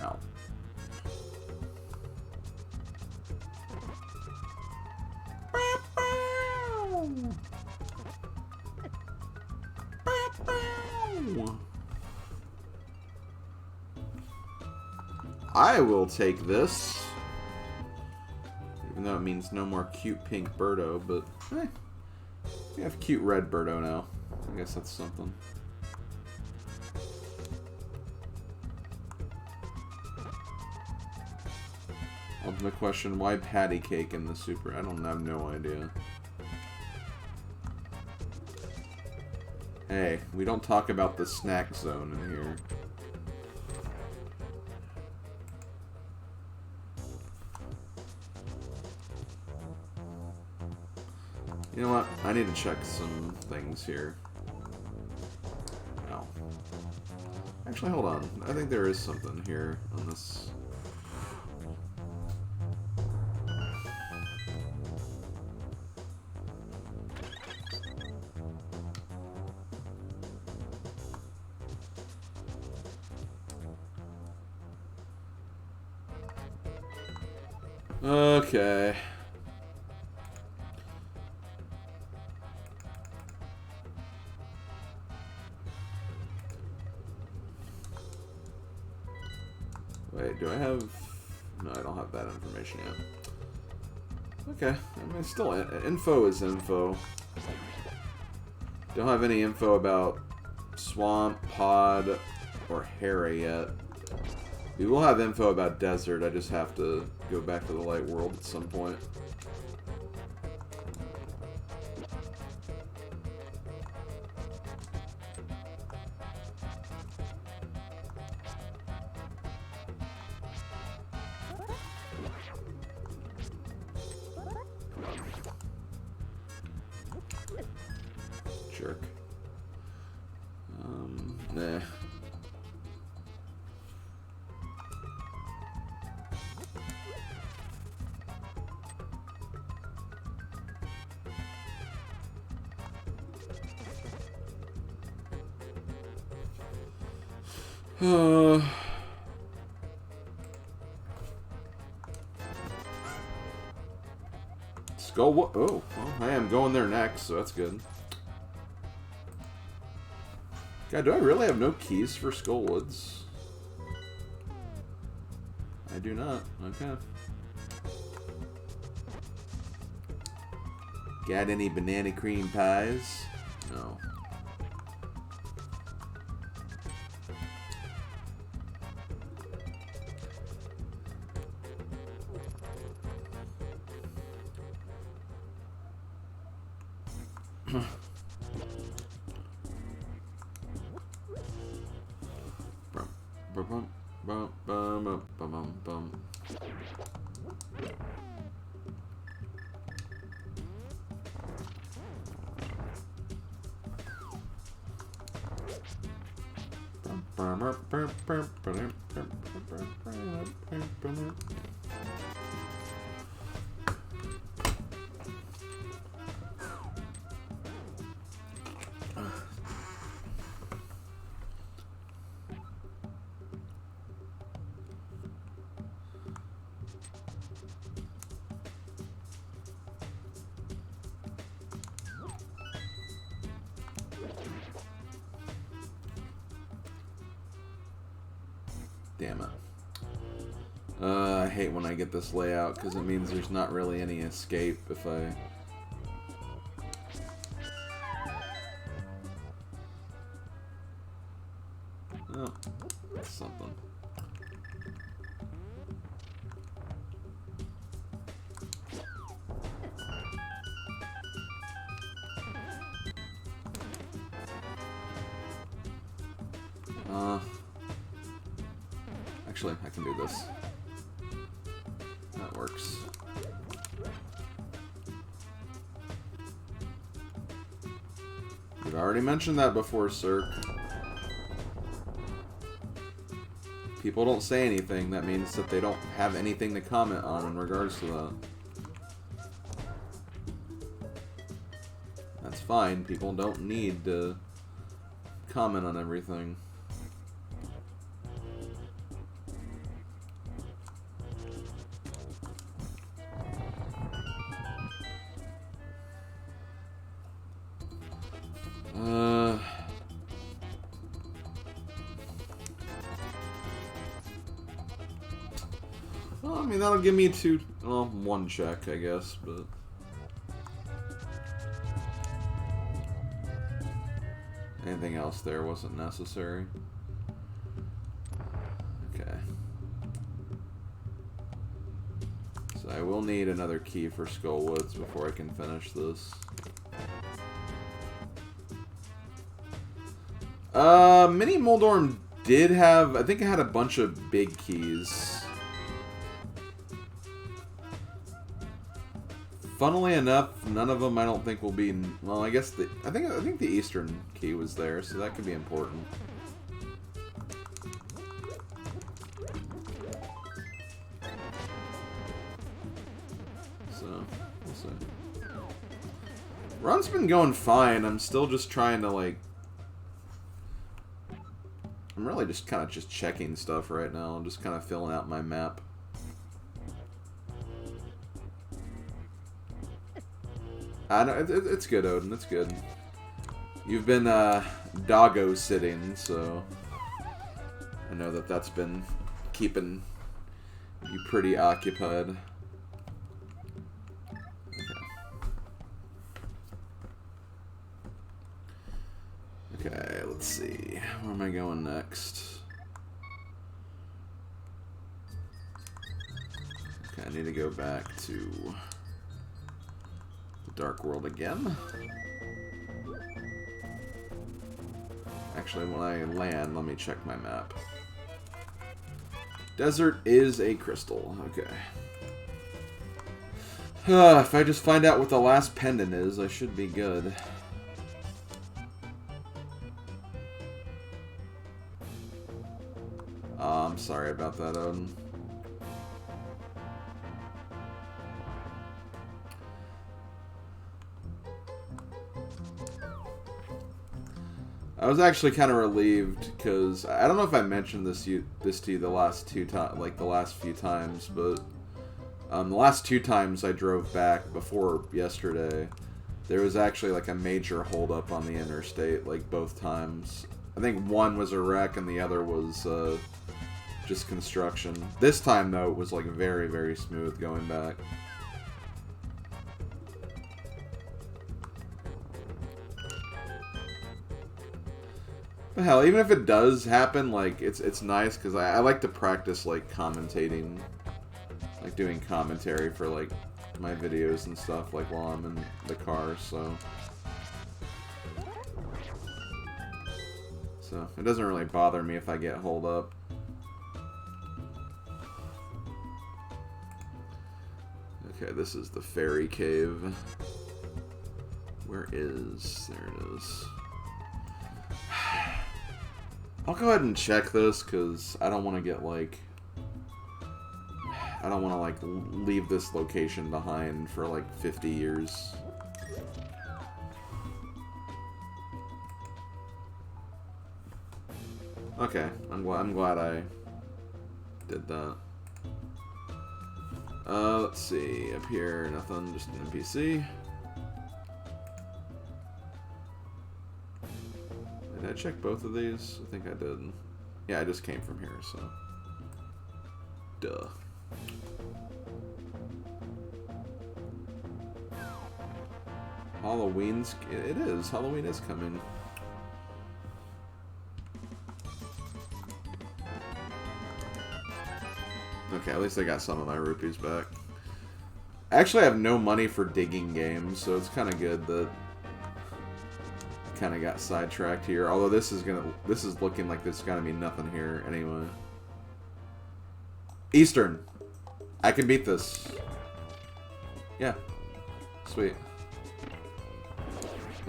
Ow. I will take this. Even though it means no more cute pink Birdo, but we have cute red Birdo now. I guess that's something. Ultimate question, why patty cake in the super? I have no idea. Hey, we don't talk about the snack zone in here. You know what? I need to check some things here. Oh. Actually, hold on. I think there is something here on this. Okay. Wait, do I have... No, I don't have that information yet. Okay, I mean, still, info is info. Don't have any info about Swamp, Pod, or Hera yet. We will have info about Desert, I just have to go back to the Light World at some point. Jerk. Nah. Skull. Oh, well, I am going there next, so that's good. God, do I really have no keys for Skullwoods? I do not. Okay. Got any banana cream pies? No. Damn it. I hate when I get this layout because it means there's not really any escape if I... Oh, that's something. Actually, I can do this. That works. You've already mentioned that before, sir. People don't say anything. That means that they don't have anything to comment on in regards to that. That's fine. People don't need to comment on everything. Well, I mean, that'll give me one check, I guess, but... Anything else there wasn't necessary. Okay. So I will need another key for Skullwoods before I can finish this. Mini Moldorm did have... I think it had a bunch of big keys. Funnily enough, none of them I don't think will be... Well, I guess I think the Eastern key was there, so that could be important. So, we'll see. Run's been going fine. I'm still just trying to, like... I'm really just kind of checking stuff right now. I'm just kind of filling out my map. I know it's good, Odin. It's good. You've been doggo sitting, so I know that that's been keeping you pretty occupied. Okay, let's see. Where am I going next? Okay, I need to go back to the Dark World again. Actually, when I land, let me check my map. Desert is a crystal. Okay. If I just find out what the last pendant is, I should be good. I'm sorry about that, Odin. I was actually kind of relieved because I don't know if I mentioned this to you the last few times, but the last 2 times I drove back before yesterday, there was actually like a major holdup on the interstate, like both times. I think one was a wreck and the other was just construction. This time though, it was like very, very smooth going back. But hell, even if it does happen, like, it's nice, because I like to practice, like, commentating, like, doing commentary for, like, my videos and stuff, like, while I'm in the car, so it doesn't really bother me if I get holed up. Okay, this is the fairy cave. Where is... There it is. I'll go ahead and check this, because I don't want to get, like... I don't want to, like, leave this location behind for, like, 50 years. Okay, I'm glad I did that. Let's see. Up here, nothing, just an NPC. Did I check both of these? I think I did. Yeah, I just came from here, so... Duh. Halloween's... It is. Halloween is coming. Okay, at least I got some of my rupees back. I actually have no money for digging games, so it's kind of good that... kind of got sidetracked here. Although this is looking like there's gonna be nothing here anyway. Eastern. I can beat this. Yeah. Sweet.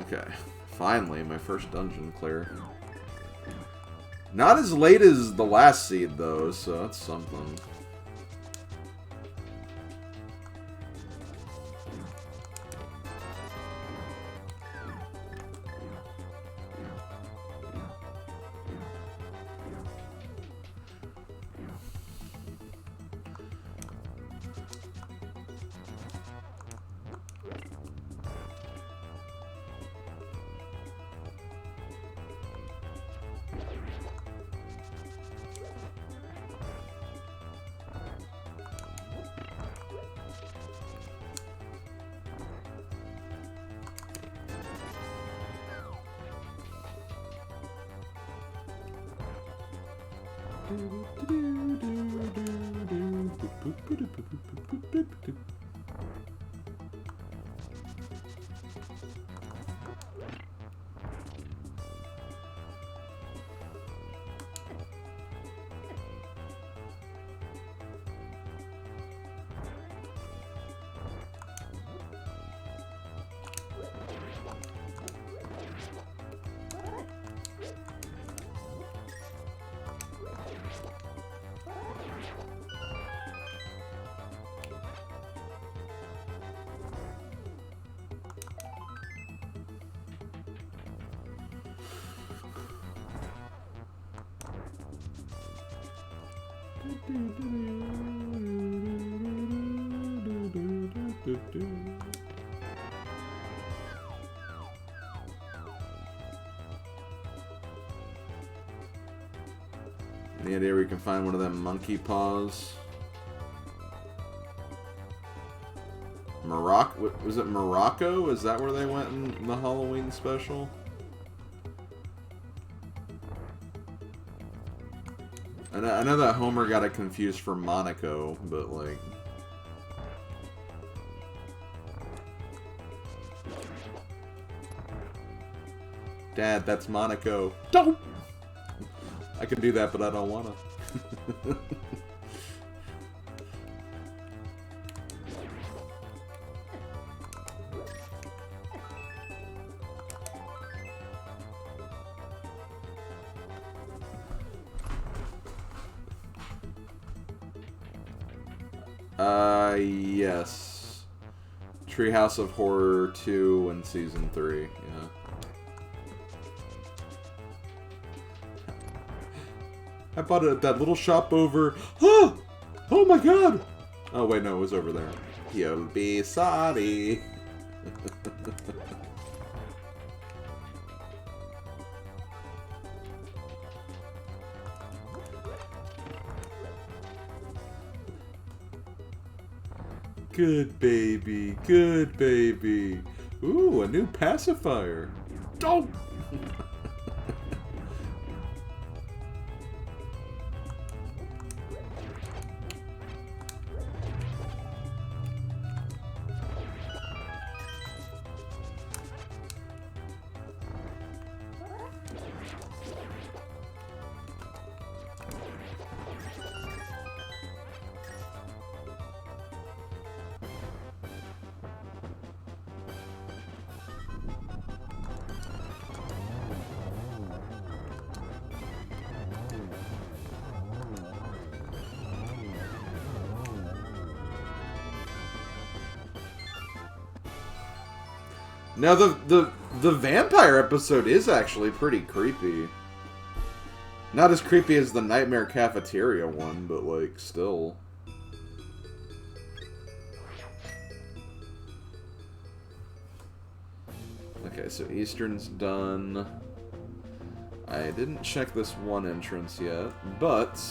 Okay. Finally, my first dungeon clear. Not as late as the last seed though, so that's something. Any idea where you can find one of them monkey paws? Morocco? Was it Morocco? Is that where they went in the Halloween special? I know that Homer got it confused for Monaco, but like... Dad, that's Monaco. Don't! I can do that, but I don't wanna. Yes. Treehouse of Horror 2 and Season 3, yeah. I bought it at that little shop over... Oh! Oh my god! Oh wait, no, it was over there. You'll be sorry. Good baby, good baby. Ooh, a new pacifier. Don't! Now, the vampire episode is actually pretty creepy. Not as creepy as the Nightmare Cafeteria one, but, like, still. Okay, so Eastern's done. I didn't check this one entrance yet, but...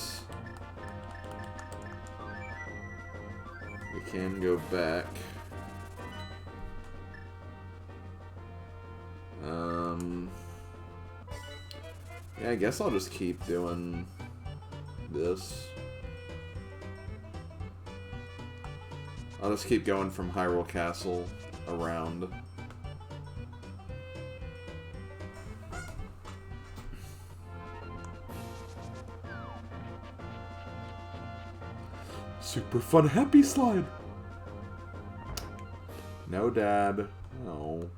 we can go back. Yeah, I guess I'll just keep doing this. I'll just keep going from Hyrule Castle around. Super fun happy slide! No, Dad. No.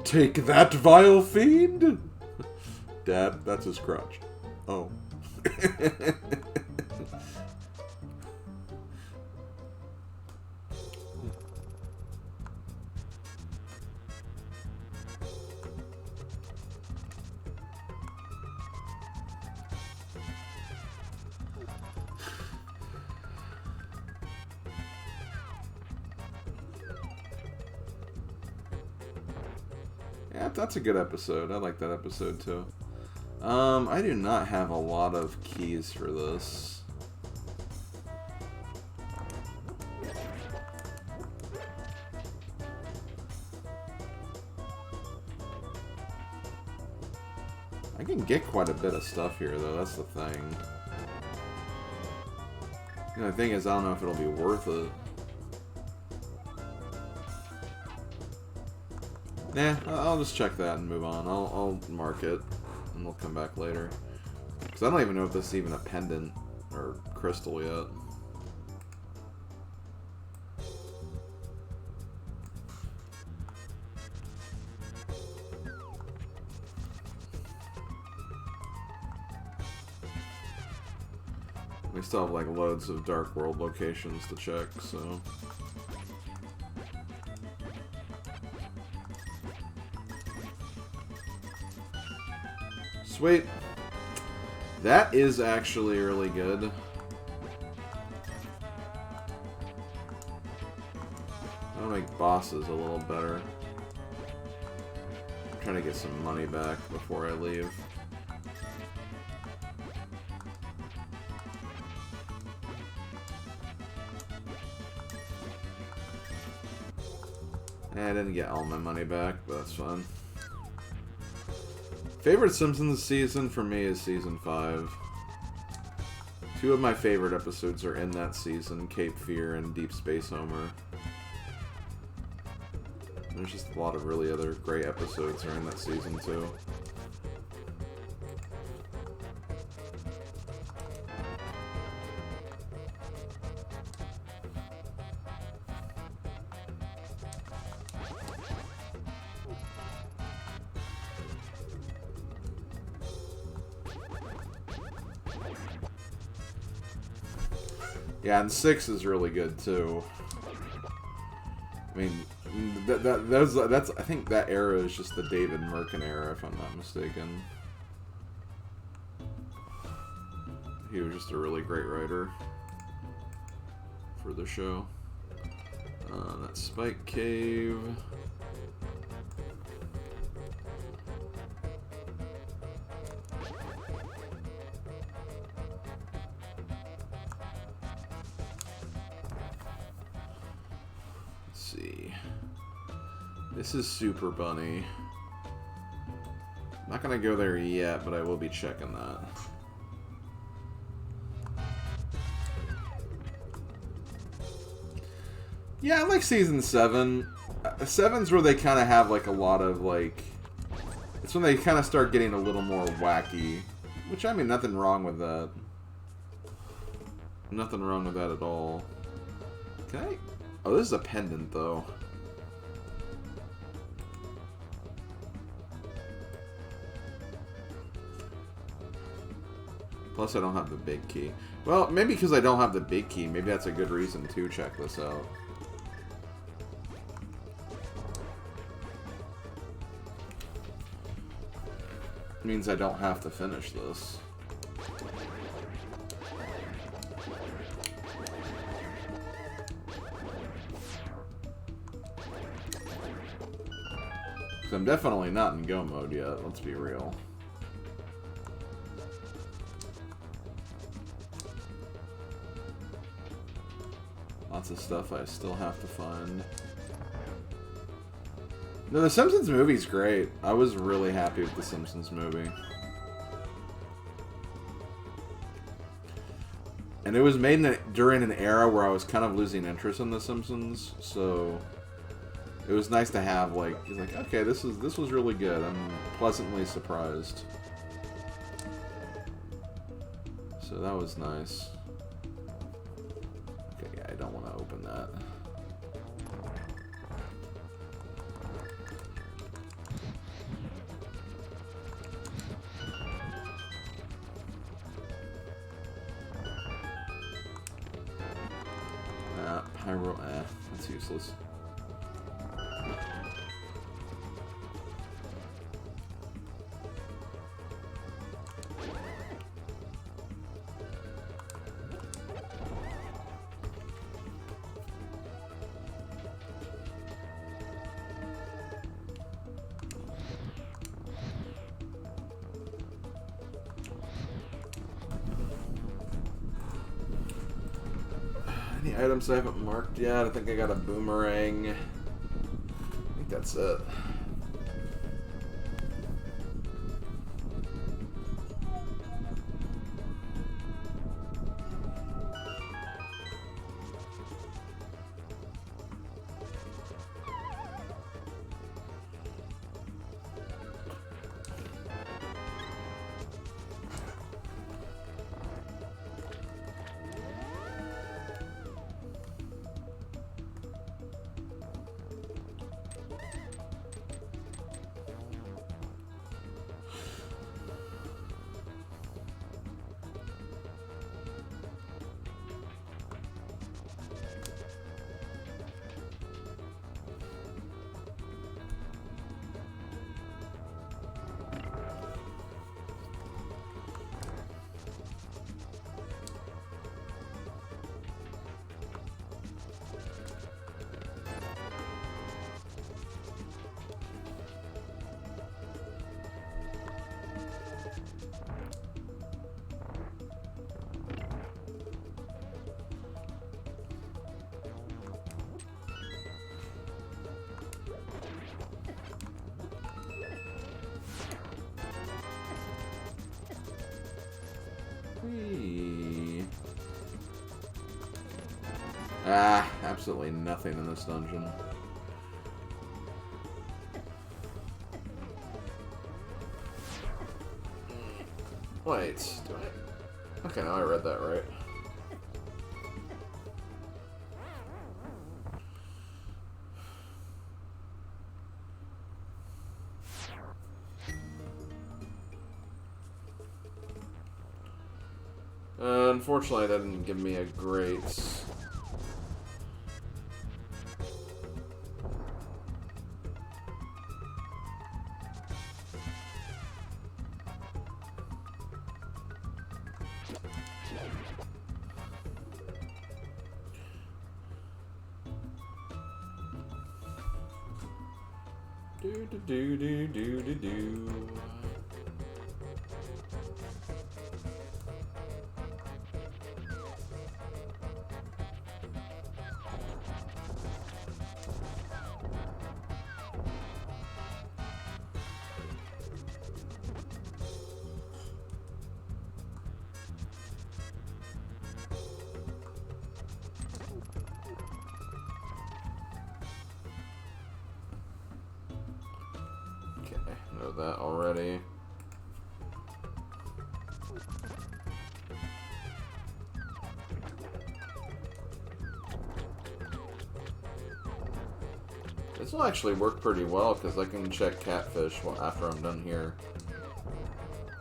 Take that, vile fiend! Dad, that's his crotch. Oh. Yeah, that's a good episode. I like that episode too. I do not have a lot of keys for this. I can get quite a bit of stuff here, though. That's the thing. The only thing is, I don't know if it'll be worth it. Nah, I'll just check that and move on. I'll mark it, and we'll come back later. Because I don't even know if this is even a pendant or crystal yet. We still have like loads of Dark World locations to check, so... Sweet. That is actually really good. I'll make bosses a little better. I'm trying to get some money back before I leave. I didn't get all my money back, but that's fine. Favorite Simpsons season for me is season 5. 2 of my favorite episodes are in that season, Cape Fear and Deep Space Homer. There's just a lot of really other great episodes are in that season too. Yeah, and 6 is really good too. I mean, that's I think that era is just the David Merkin era, if I'm not mistaken. He was just a really great writer for the show. That's Spike Cave. This is Super Bunny. I'm not gonna go there yet, but I will be checking that. Yeah, I like season 7. 7's where they kind of have like a lot of like... It's when they kind of start getting a little more wacky. Which, I mean, nothing wrong with that. Nothing wrong with that at all. Can I... Oh, this is a pendant, though. Plus, I don't have the big key. Well, maybe because I don't have the big key, maybe that's a good reason to check this out. It means I don't have to finish this. Because I'm definitely not in go mode yet, let's be real. Lots of stuff I still have to find. No, the Simpsons movie's great. I was really happy with the Simpsons movie. And it was made during an era where I was kind of losing interest in the Simpsons, so it was nice to have, like, he's like, okay, this was really good. I'm pleasantly surprised. So that was nice. I don't want to open that. Hyrule, that's useless. Any items I haven't marked yet? I think I got a boomerang. I think that's it. Whee. Ah, absolutely nothing in this dungeon. Wait, do I? Okay, now I read that right. Unfortunately, that didn't give me a great... Do. Okay, know that already. This will actually work pretty well because I can check catfish after I'm done here.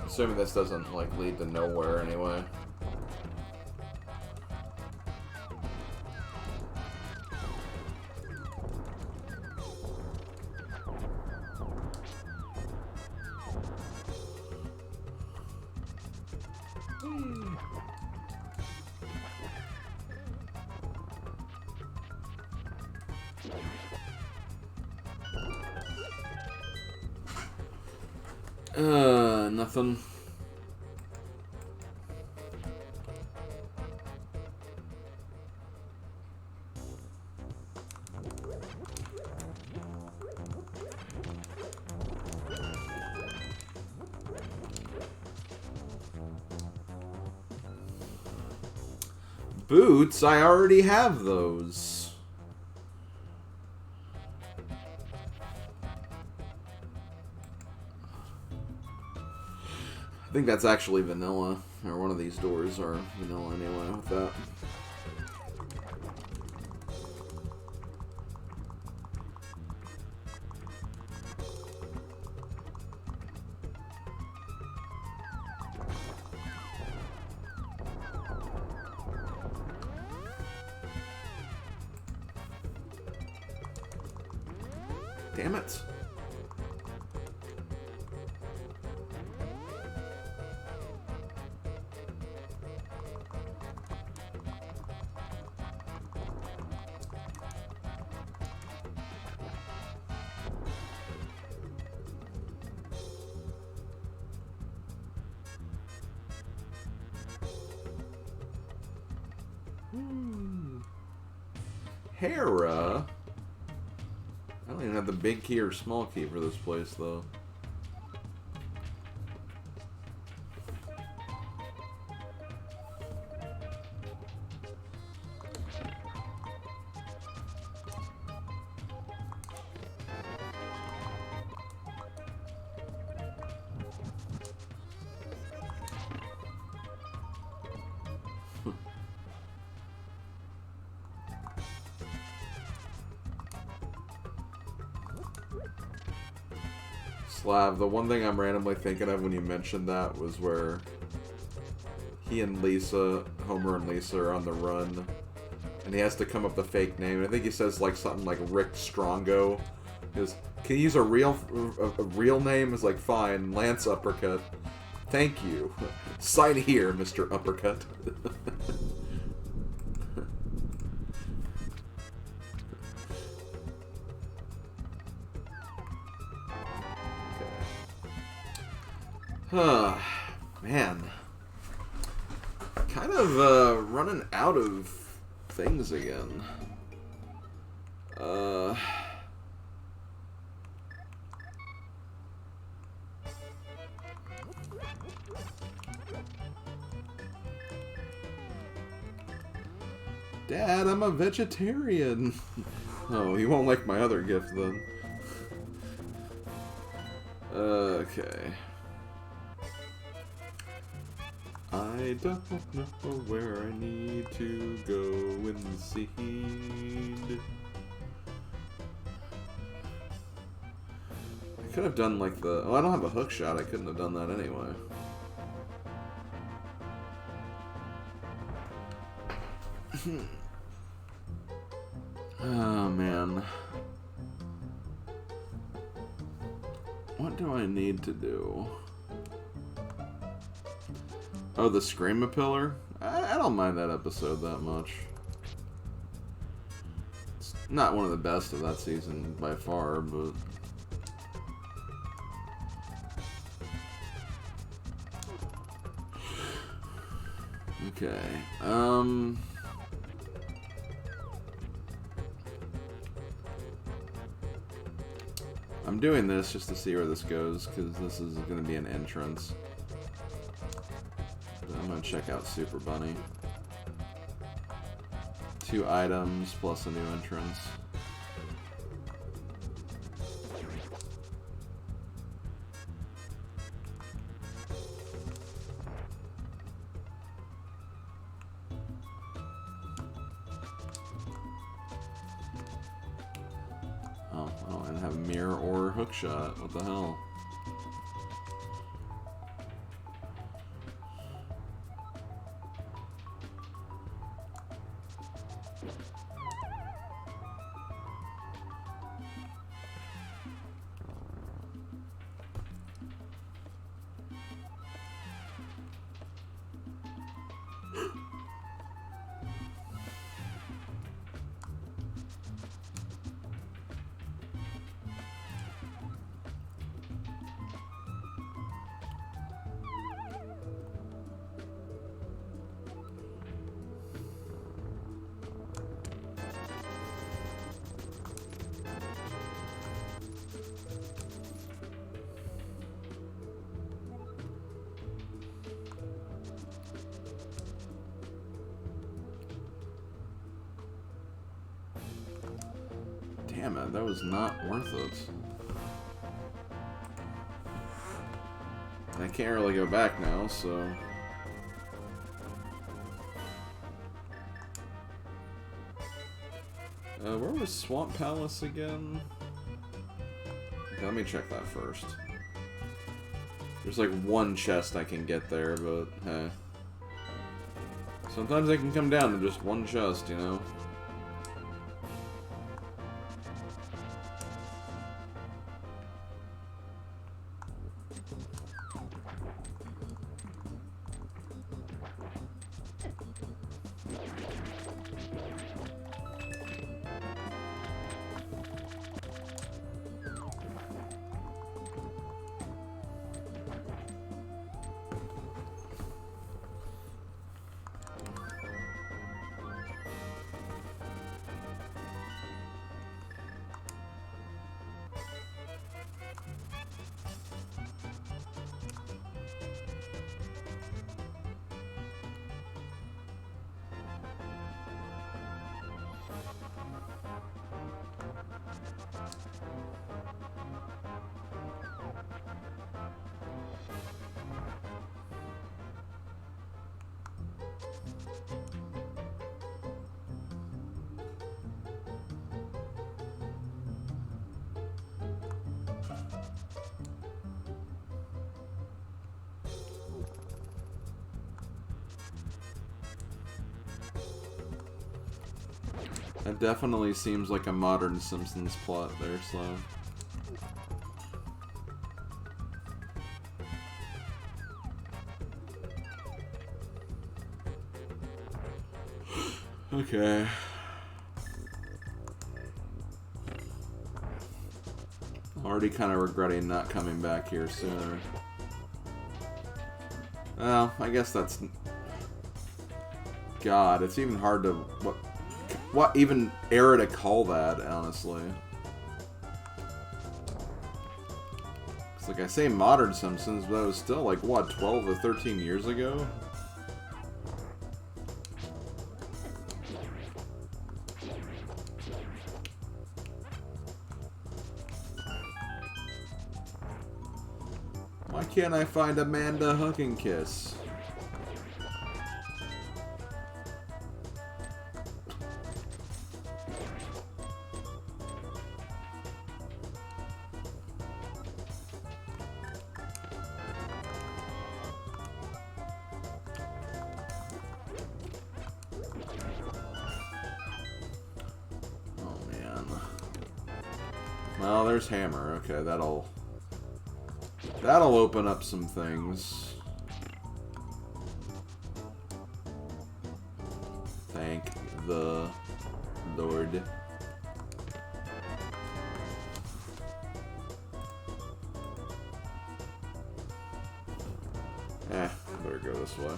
Assuming this doesn't like lead to nowhere anyway. Nothing. Boots? I already have those. I think that's actually vanilla, or one of these doors are vanilla anyway with that. Damn it. Hera? I don't even have the big key or small key for this place, though. Slav, the one thing I'm randomly thinking of when you mentioned that was where he and Lisa, Homer and Lisa, are on the run, and he has to come up with a fake name. I think he says like something like Rick Strongo. He goes, "Can you use a real name?" Is like, "Fine, Lance Uppercut. Thank you. Sign here, Mr. Uppercut." Man. Kind of, running out of things again. Dad, I'm a vegetarian. Oh, he won't like my other gift then. Okay. I don't know where I need to go in the seed. I could have done like the... Oh, I don't have a hook shot. I couldn't have done that anyway. Oh, man. What do I need to do? Oh, the Scream-A-Pillar? I don't mind that episode that much. It's not one of the best of that season by far, but... Okay, I'm doing this just to see where this goes, because this is going to be an entrance. But I'm going to check out Super Bunny. 2 items plus a new entrance. Oh, I didn't have mirror or hook shot. What the hell? Damn it, that was not worth it. I can't really go back now, so... where was Swamp Palace again? Okay, let me check that first. There's like one chest I can get there, but hey. Sometimes I can come down to just one chest, you know? That definitely seems like a modern Simpsons plot there, so... Okay. Already kind of regretting not coming back here sooner. Well, I guess that's... God, it's even hard to... What even era to call that, honestly? It's like I say modern Simpsons, but it was still like, what, 12 or 13 years ago? Why can't I find Amanda Hug and Kiss? Well, there's Hammer. Okay, that'll open up some things. Thank the Lord. I better go this way.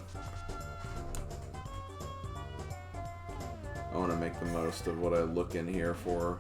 I want to make the most of what I look in here for.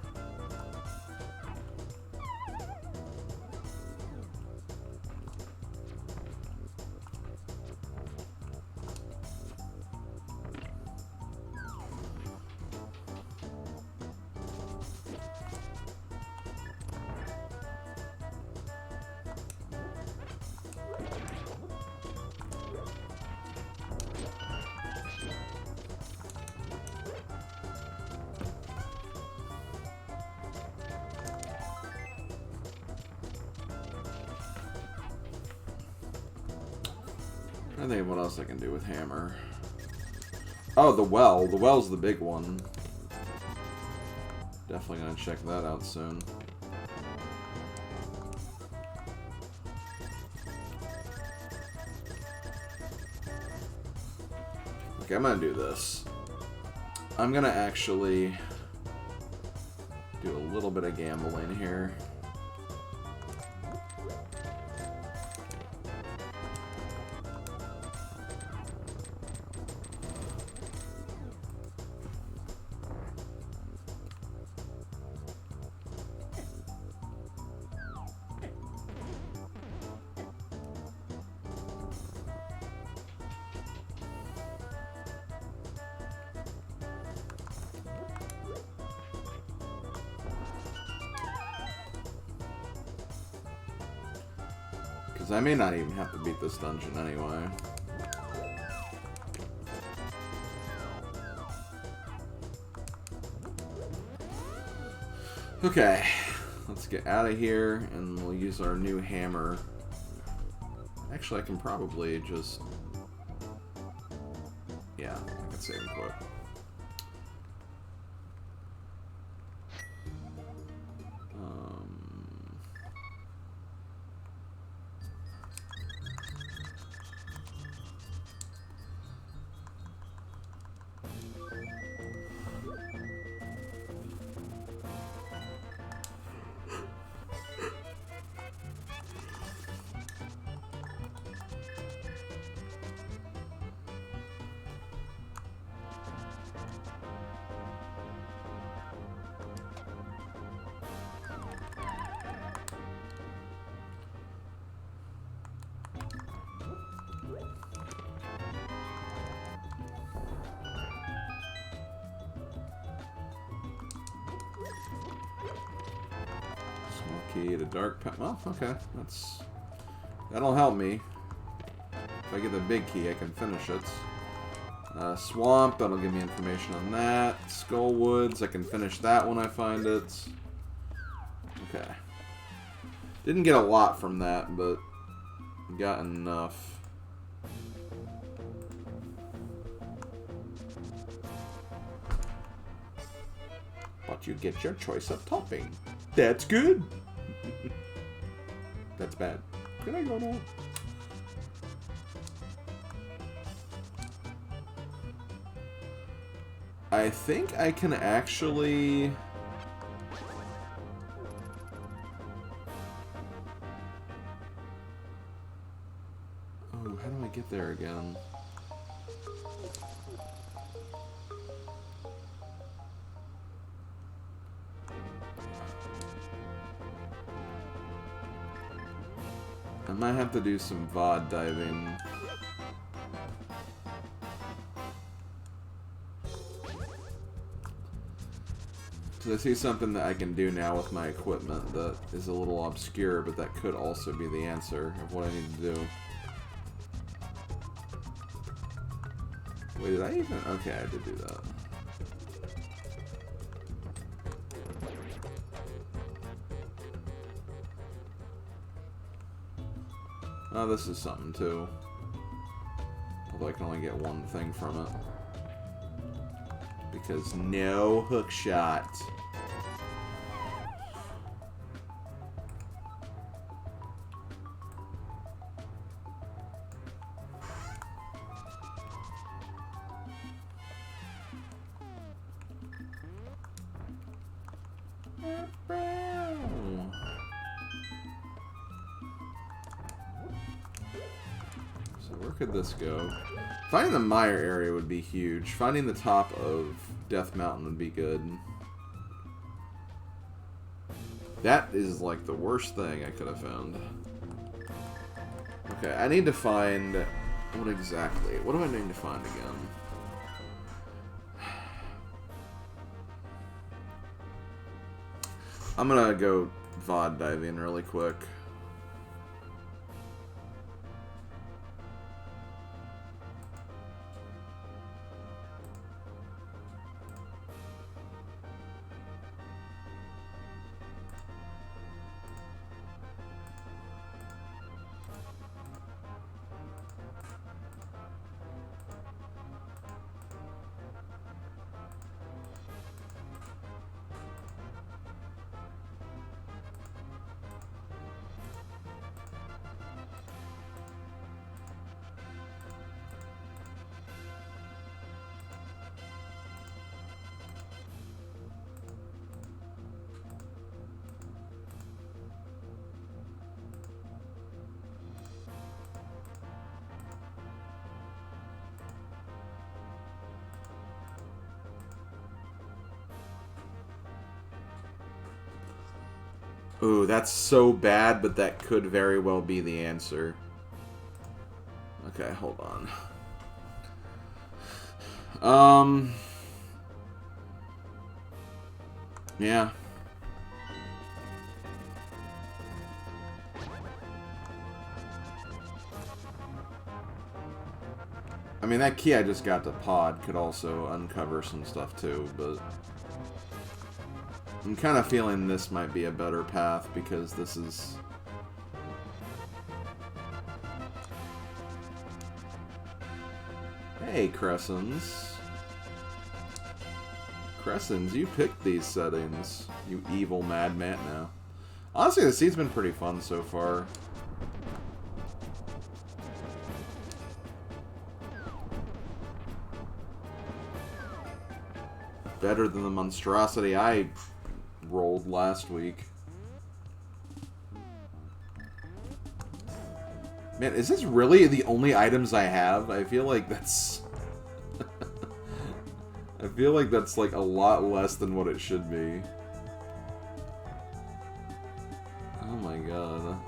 I think what else I can do with Hammer. Oh, the well. The well's the big one. Definitely gonna check that out soon. Okay, I'm gonna do this. I'm gonna actually do a little bit of gambling here. Because I may not even have to beat this dungeon anyway. Okay, let's get out of here and we'll use our new hammer. Actually, I can probably just... yeah, I can save and quit. Key to dark path. Well, okay, that'll help me. If I get the big key, I can finish it. Swamp, that'll give me information on that. Skull Woods, I can finish that when I find it. Okay. Didn't get a lot from that, but got enough. But you get your choice of topping. That's good. That's bad. Can I go now? I think I can actually... oh, how do I get there again? I might have to do some VOD diving. I see something that I can do now with my equipment that is a little obscure, but that could also be the answer of what I need to do. Wait, did I even... Okay, I did do that. Oh, this is something too. Although I can only get one thing from it. Because no hook shot. So where could this go? Finding the mire area would be huge. Finding the top of Death Mountain would be good. That is like the worst thing I could have found. Okay, I need to find... What exactly? What do I need to find again? I'm gonna go VOD dive in really quick. Ooh, that's so bad, but that could very well be the answer. Okay, hold on. Yeah. I mean, that key I just got to pod could also uncover some stuff too, but... I'm kind of feeling this might be a better path because this is... Hey, Cressons. Cressons, you picked these settings. You evil madman now. Honestly, the seed's been pretty fun so far. Better than the monstrosity I rolled last week. Man, is this really the only items I have? I feel like that's... I feel like that's like a lot less than what it should be. Oh my god.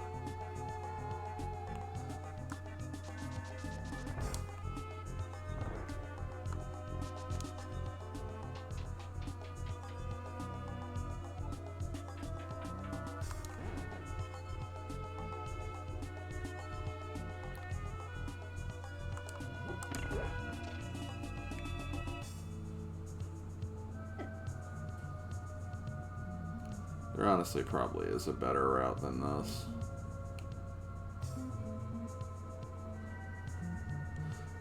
There honestly probably is a better route than this.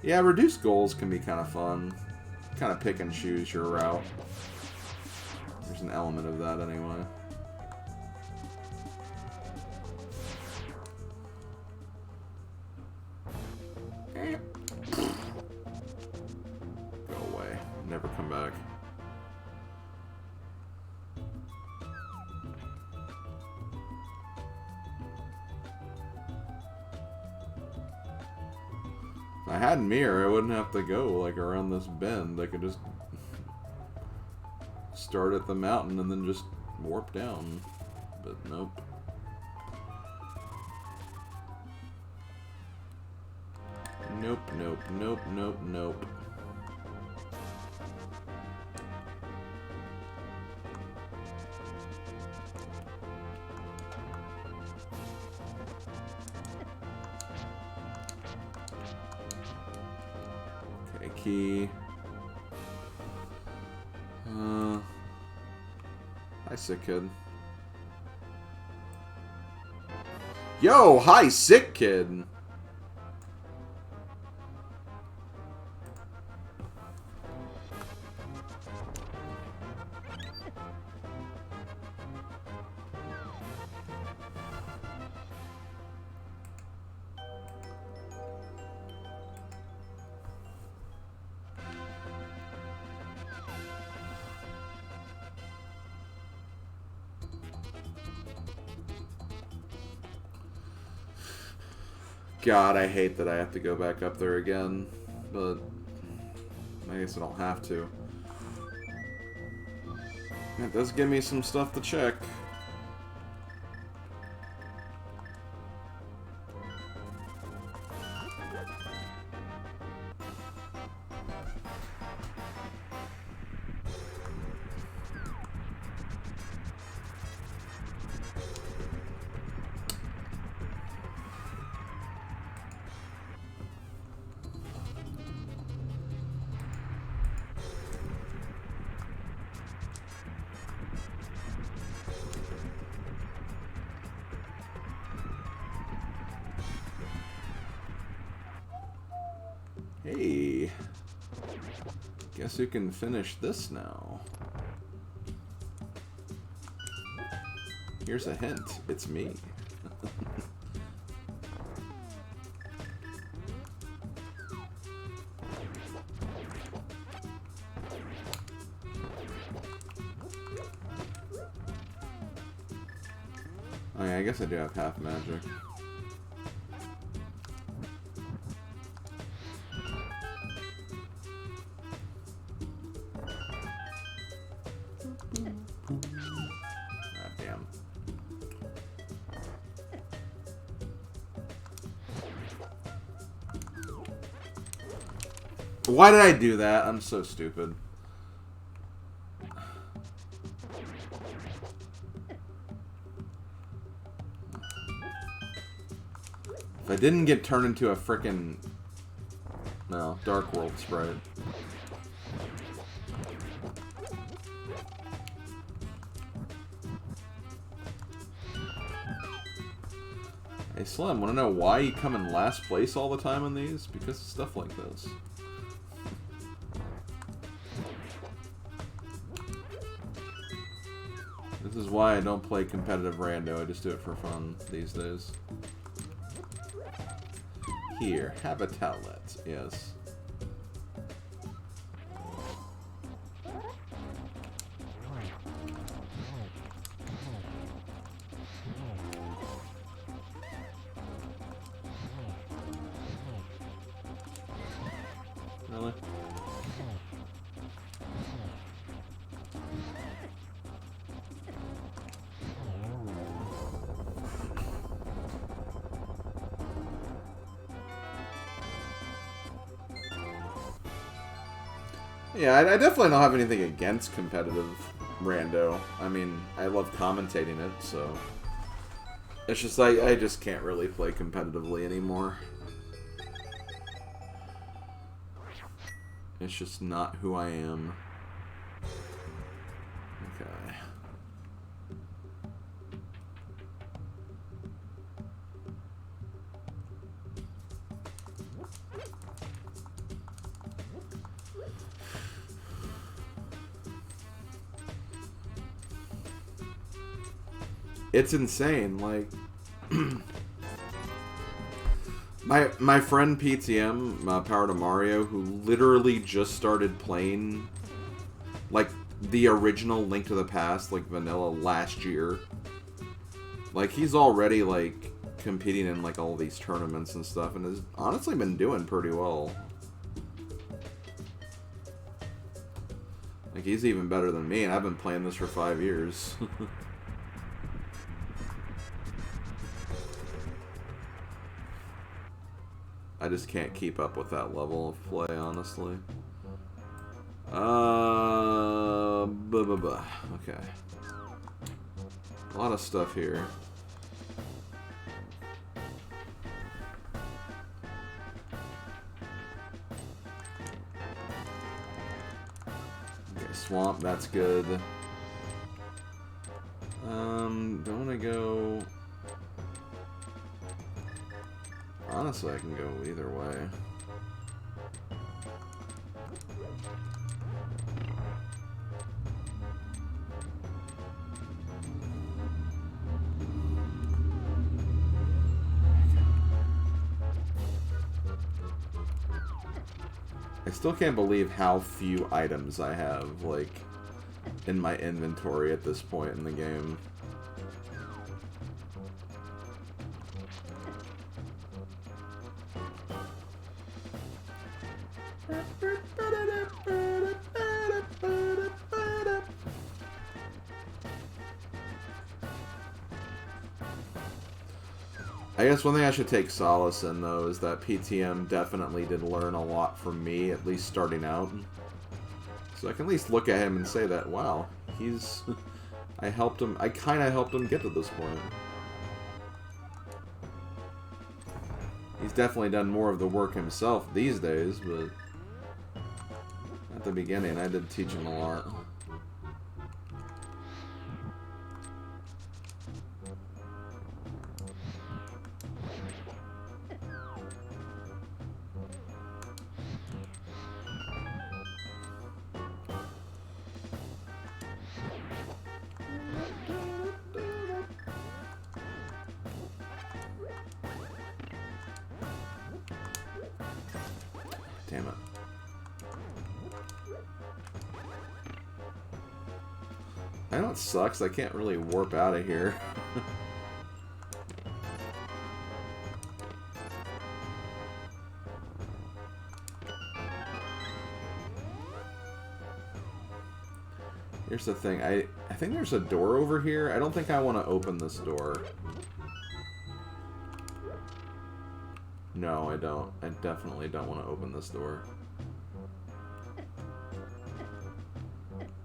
Yeah, reduced goals can be kind of fun. Kind of pick and choose your route. There's an element of that anyway. Go away. Never come back. If I had mirror, I wouldn't have to go like around this bend. I could just start at the mountain and then just warp down. But nope. Nope, nope, nope, nope, nope. key. Hi, sick kid. Yo, hi, sick kid. God, I hate that I have to go back up there again, but I guess I don't have to. It does give me some stuff to check. Hey, guess who can finish this now? Here's a hint, it's me. Oh yeah, I guess I do have half magic. Why did I do that? I'm so stupid. If I didn't get turned into a frickin' Dark World sprite. Hey Slim, wanna know why you come in last place all the time on these? Because of stuff like this. This is why I don't play competitive rando, I just do it for fun these days. Here, have a towelette, yes. Really? Yeah, I definitely don't have anything against competitive rando. I mean, I love commentating it, so... It's just, I just can't really play competitively anymore. It's just not who I am. Okay. It's insane, like... My friend PTM, Power to Mario, who literally just started playing, like, the original Link to the Past, like, vanilla last year. Like, he's already, like, competing in, like, all these tournaments and stuff, and has honestly been doing pretty well. Like, he's even better than me, and I've been playing this for 5 years. I just can't keep up with that level of play, honestly. Okay. A lot of stuff here. swamp. That's good. Don't want to go... Honestly, I can go either way. I still can't believe how few items I have, like, in my inventory at this point in the game. I guess one thing I should take solace in, though, is that PTM definitely did learn a lot from me, at least starting out. So I can at least look at him and say that, wow, he's... I kind of helped him get to this point. He's definitely done more of the work himself these days, but... At the beginning, I did teach him a lot. Damn it. I know it sucks, I can't really warp out of here. Here's the thing, I think there's a door over here. I don't think I want to open this door. No, I don't. I definitely don't want to open this door.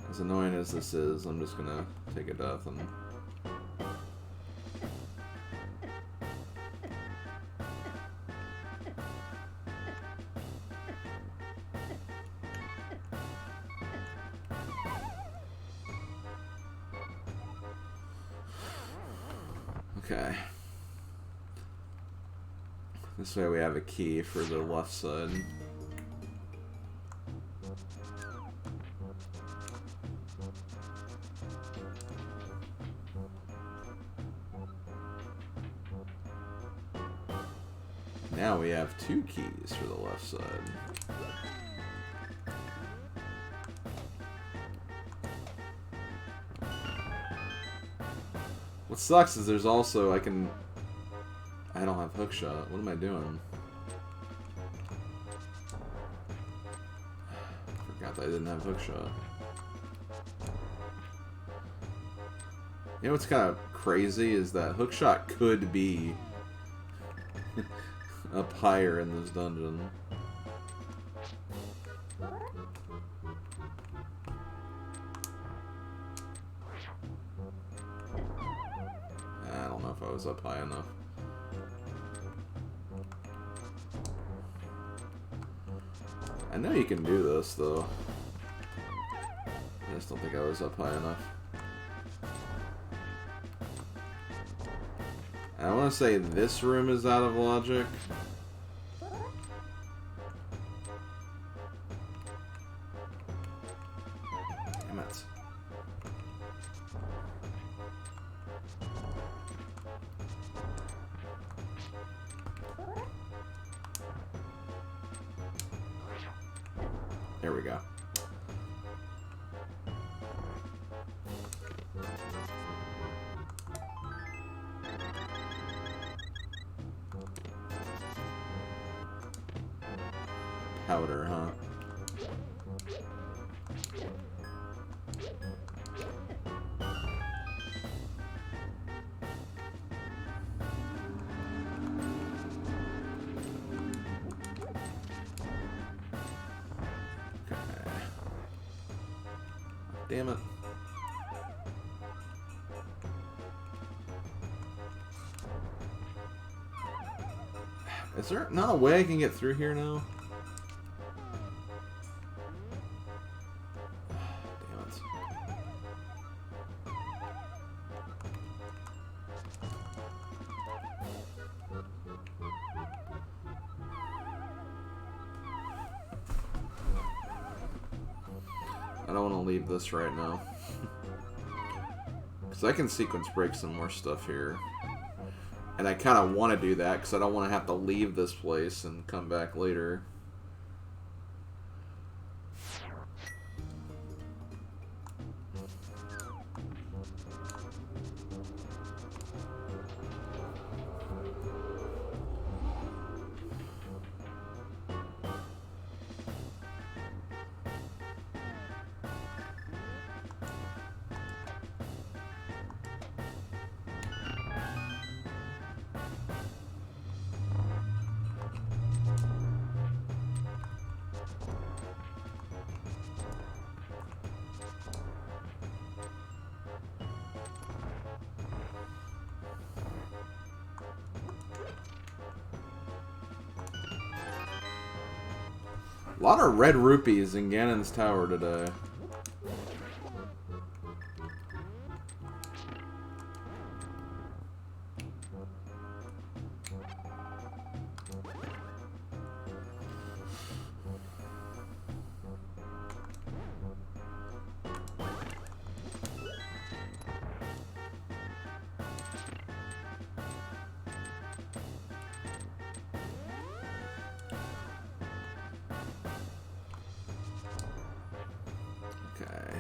As annoying as this is, I'm just gonna take a death and... Okay. This way we have a key for the left side. Now we have 2 keys for the left side. What sucks is there's also, I don't have hookshot. What am I doing? Forgot that I didn't have hookshot. You know what's kind of crazy is that hookshot could be up higher in this dungeon. I don't know if I was up high enough. I know you can do this, though. I just don't think I was up high enough. I want to say this room is out of logic. Damn it. There we go. Powder, huh? Okay. Damn it. Is there not a way I can get through here now? Damn it. I don't want to leave this right now. Because I can sequence break some more stuff here. And I kind of want to do that because I don't want to have to leave this place and come back later. A lot of red rupees in Ganon's tower today.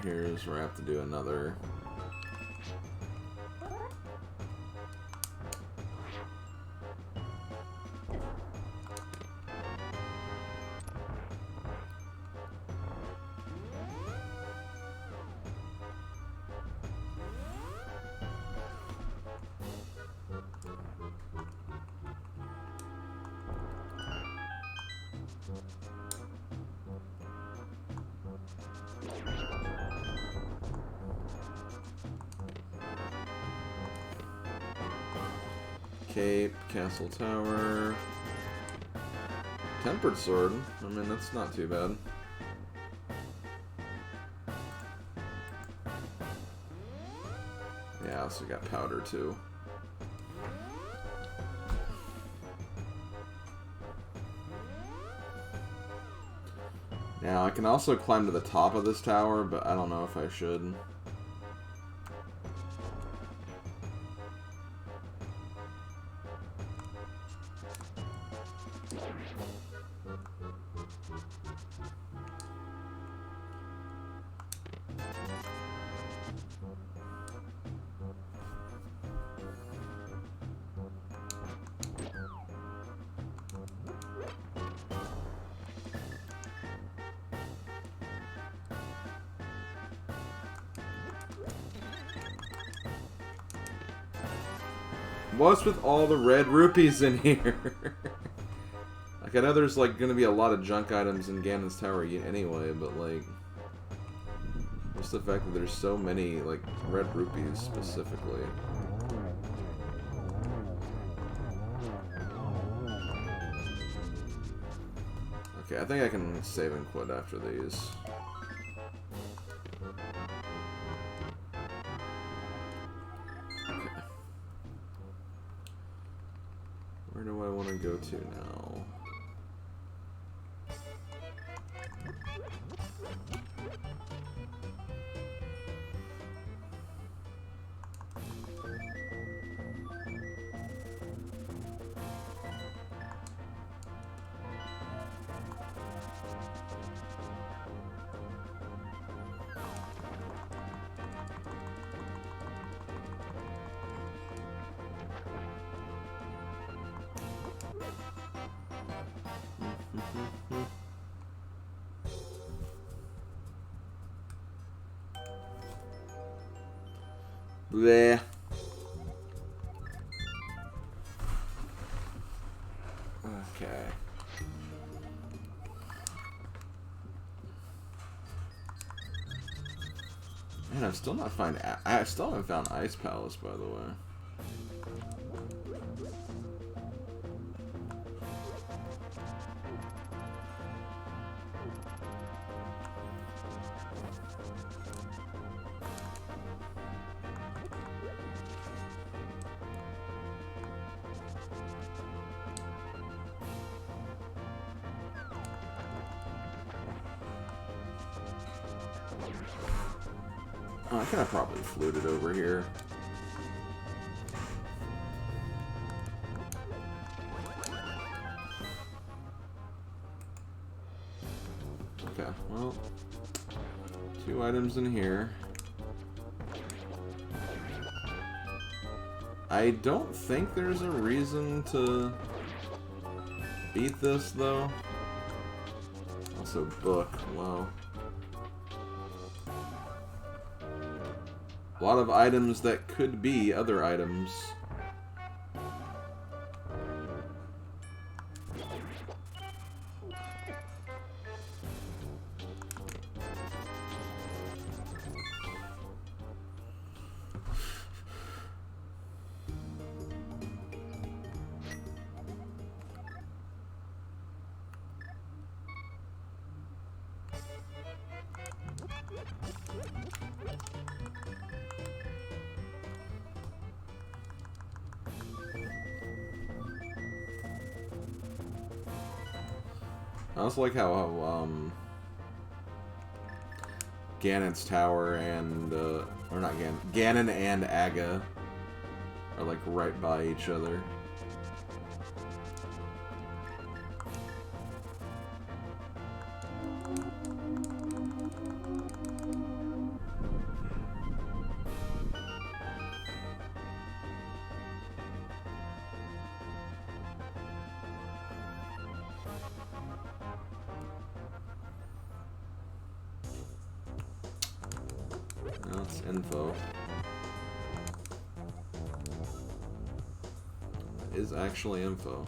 Here's where I have to do another. Cape, Castle Tower. Tempered Sword. I mean, that's not too bad. Yeah, I also got Powder too. Now, I can also climb to the top of this tower, but I don't know if I should. What's with all the red rupees in here? Like, I know there's, like, gonna be a lot of junk items in Ganon's Tower anyway, but, like, just the fact that there's so many, like, red rupees specifically. Okay, I think I can save and quit after these. Where do I want to go to now? Bleh. Okay. Man, I still haven't found Ice Palace, by the way. Oh, I could have probably fluted over here. Okay, well, 2 items in here. I don't think there's a reason to beat this, though. Also, book. Wow. A lot of items that could be other items. I also like how Ganon's tower and or not Ganon and Aga are like right by each other. That's info. That is actually info.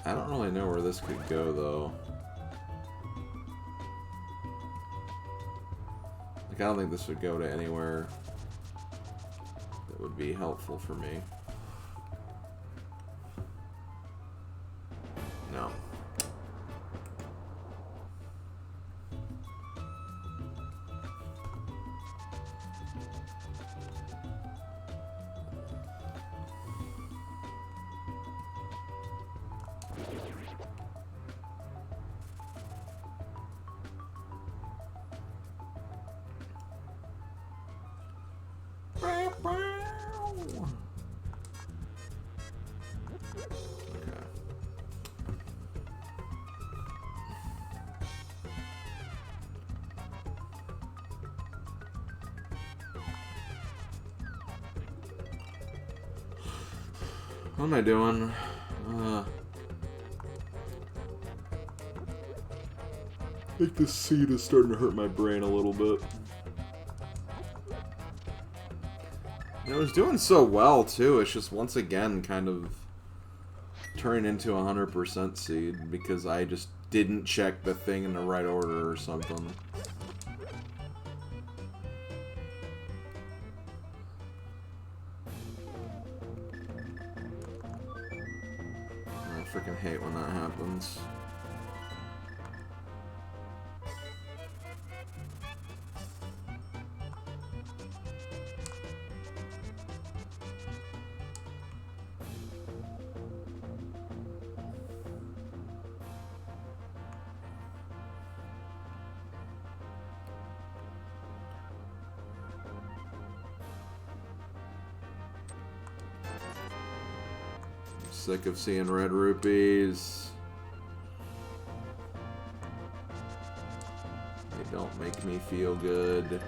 I don't really know where this could go, though. Like, I don't think this would go to anywhere that would be helpful for me. No. What am I doing? I think this seed is starting to hurt my brain a little bit. And it was doing so well, too. It's just, once again, kind of turning into a 100% seed because I just didn't check the thing in the right order or something. I freaking hate when that happens. Sick of seeing red rupees. They don't make me feel good.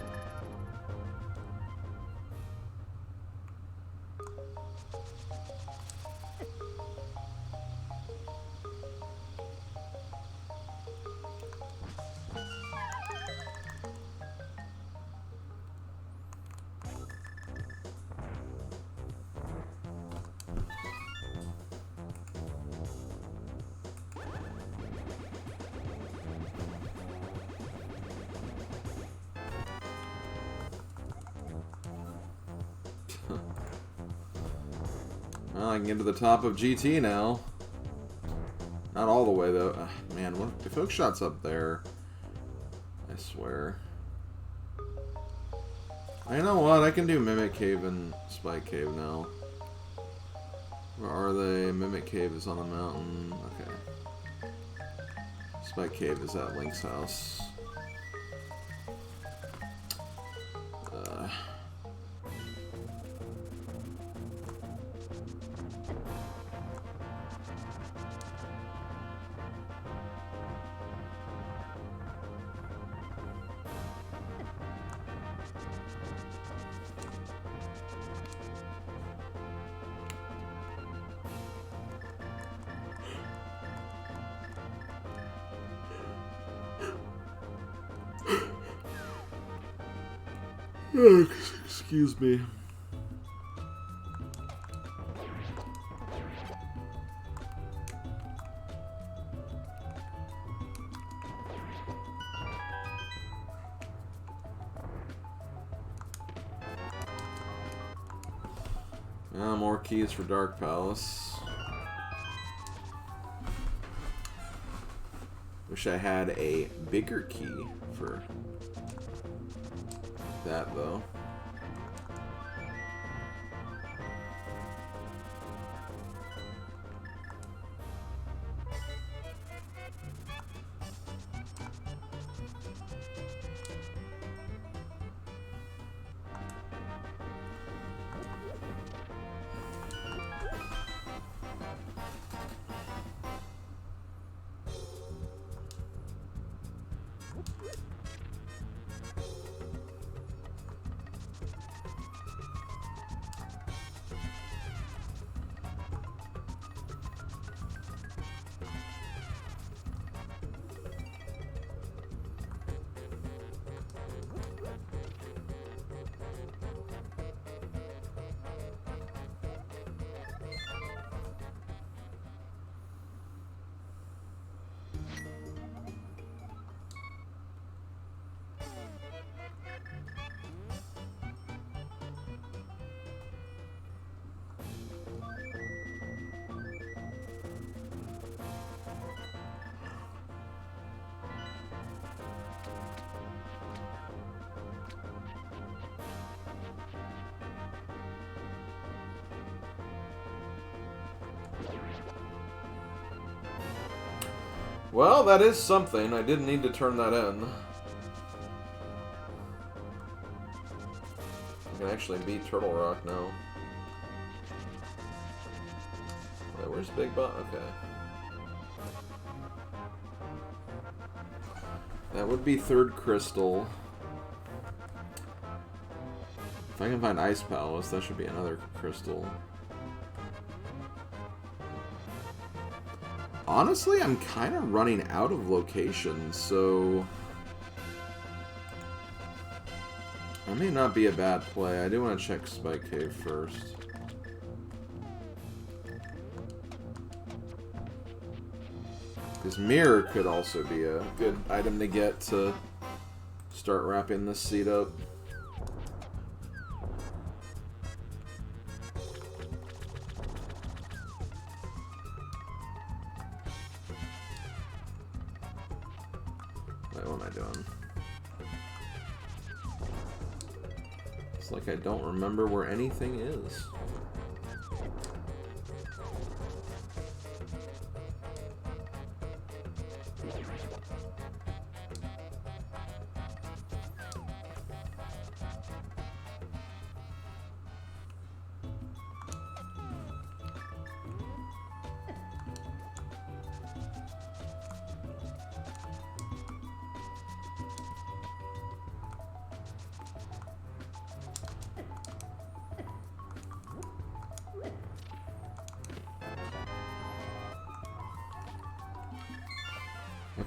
Well, I can get to the top of GT now. Not all the way, though. Ugh, man, what if Hookshot's up there? I swear. You know what? I can do Mimic Cave and Spike Cave now. Where are they? Mimic Cave is on the mountain. Okay. Spike Cave is at Link's house. Excuse me. More keys for Dark Palace. Wish I had a bigger key for that, though. Well, that is something. I did need to turn that in. I can actually beat Turtle Rock now. Wait, where's Big Bot? Okay. That would be third crystal. If I can find Ice Palace, that should be another crystal. Honestly, I'm kind of running out of locations, so that may not be a bad play. I do want to check Spike Cave first. Because Mirror could also be a good item to get to start wrapping this seed up. What am I doing? It's like I don't remember where anything is.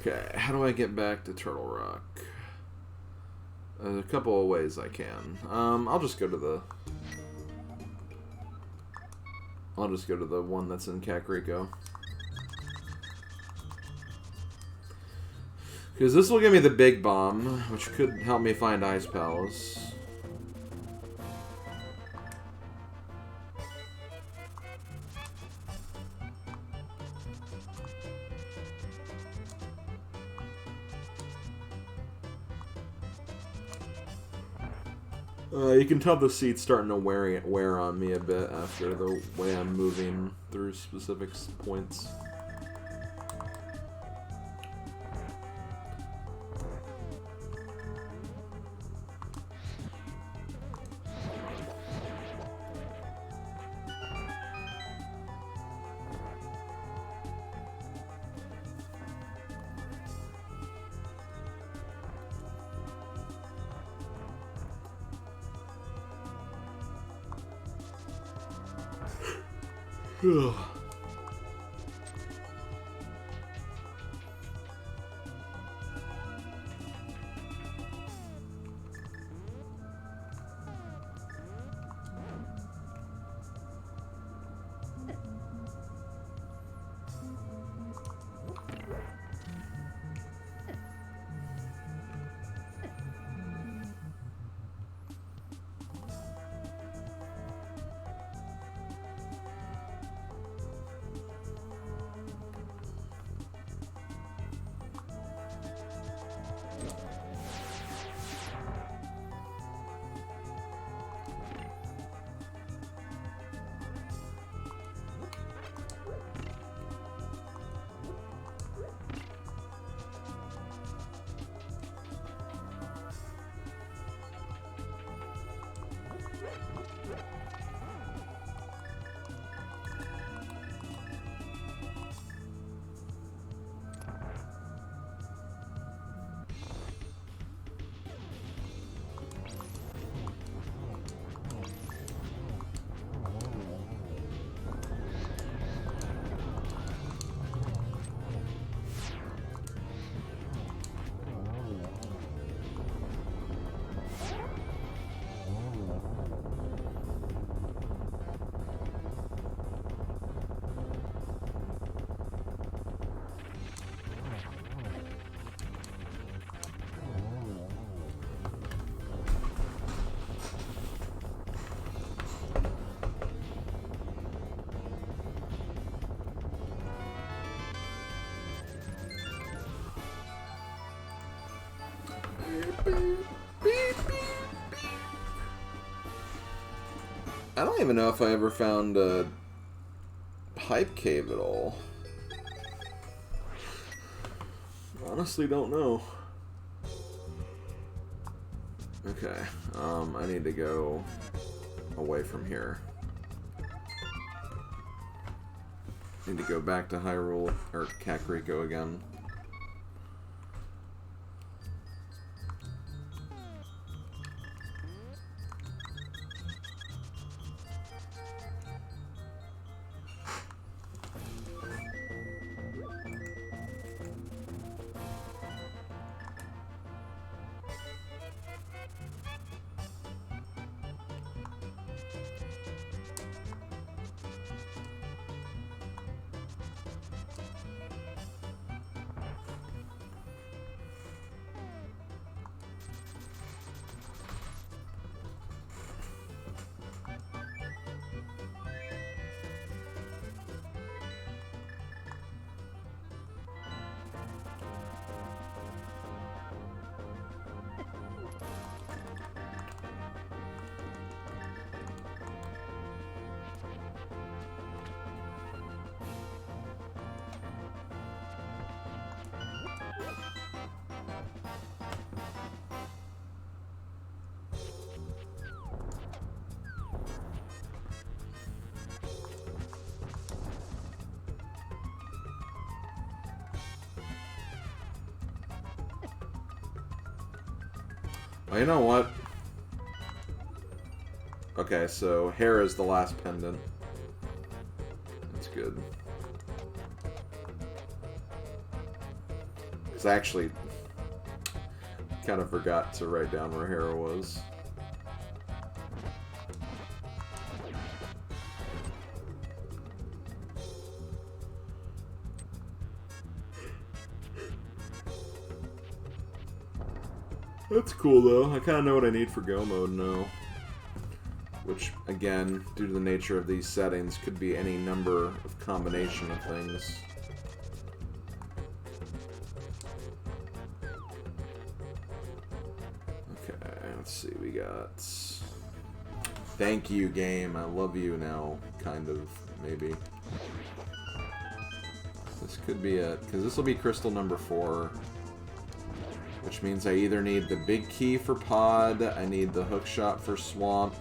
Okay, how do I get back to Turtle Rock? There's a couple of ways I can. I'll just go to the one that's in Kakariko. Because this will give me the big bomb, which could help me find Ice Palace. You can tell the seat's starting to wear on me a bit after the way I'm moving through specific points. Ugh. I don't even know if I ever found a hype cave at all. Honestly, don't know. Okay, I need to go away from here. Need to go back to Hyrule, or Kakariko again. Oh, you know what? Okay, so hair is the last pendant. That's good. Because I actually kind of forgot to write down where Hera was. That's cool, though. I kind of know what I need for Go Mode now. Which, again, due to the nature of these settings, could be any number of combination of things. Okay, let's see, we got... Thank you, game. I love you now, kind of, maybe. This could be it, because this will be crystal number 4. Which means I either need the big key for Pod, I need the hookshot for Swamp,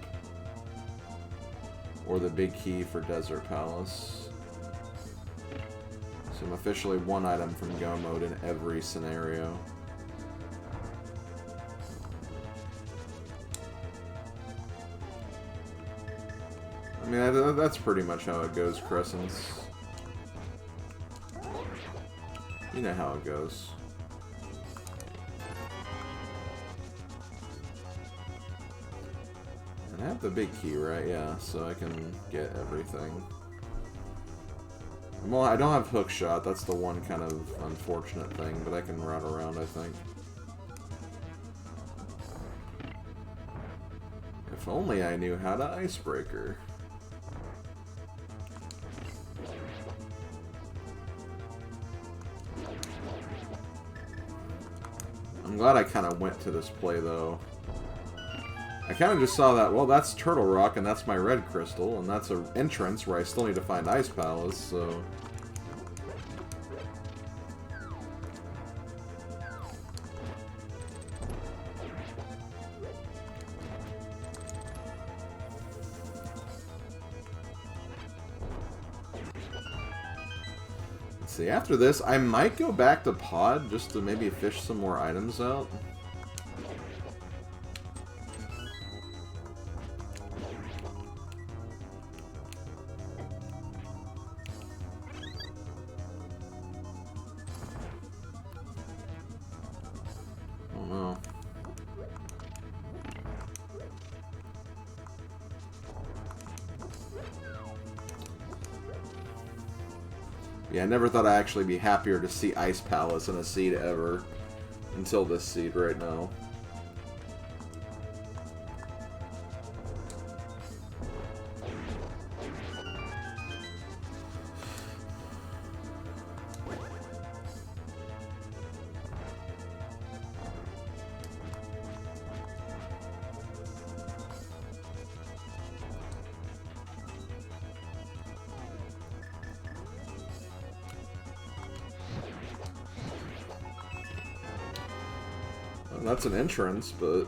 or the big key for Desert Palace. So I'm officially one item from Go Mode in every scenario. I mean, that's pretty much how it goes, Crescents. You know how it goes. I have the big key, right? Yeah, so I can get everything. Well, I don't have hookshot. That's the one kind of unfortunate thing, but I can route around, I think. If only I knew how to icebreaker. I'm glad I kind of went to this play, though. I kind of just saw that, well, that's Turtle Rock, and that's my red crystal, and that's an entrance where I still need to find Ice Palace, so... Let's see, after this, I might go back to Pod, just to maybe fish some more items out. Yeah, I never thought I'd actually be happier to see Ice Palace in a seed ever. Until this seed right now. That's an entrance, but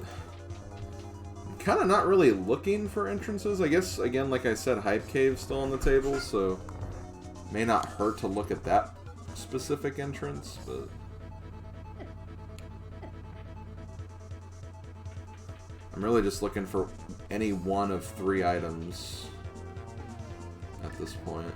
I'm kind of not really looking for entrances. I guess, again, like I said, Hype Cave's still on the table, so may not hurt to look at that specific entrance, but... I'm really just looking for any one of 3 items at this point.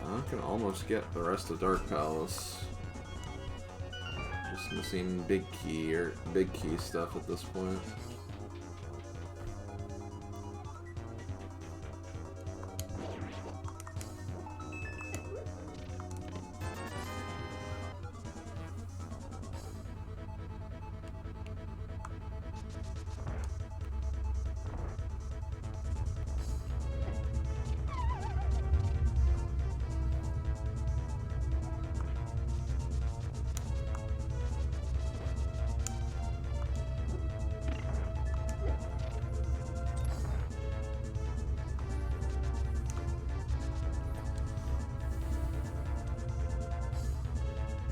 I can almost get the rest of Dark Palace. Just missing big key stuff at this point.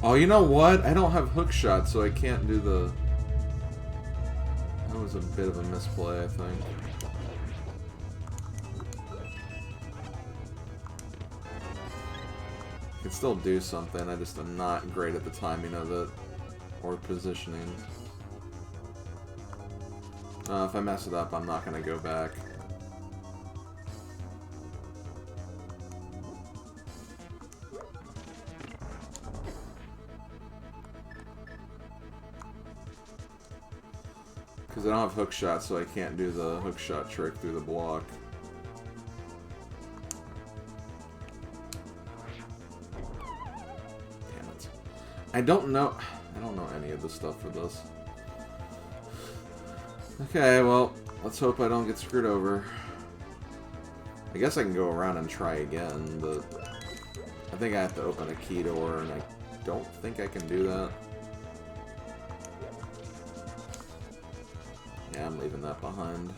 Oh, you know what? I don't have hookshot, so I can't do the... was a bit of a misplay, I think. I can still do something, I just am not great at the timing of it, or positioning. If I mess it up, I'm not going to go back. Because I don't have hook shot, so I can't do the hook shot trick through the block. Damn it. I don't know any of the stuff for this. Okay, well, let's hope I don't get screwed over. I guess I can go around and try again, but I think I have to open a key door, and I don't think I can do that. Yeah, I'm leaving that behind.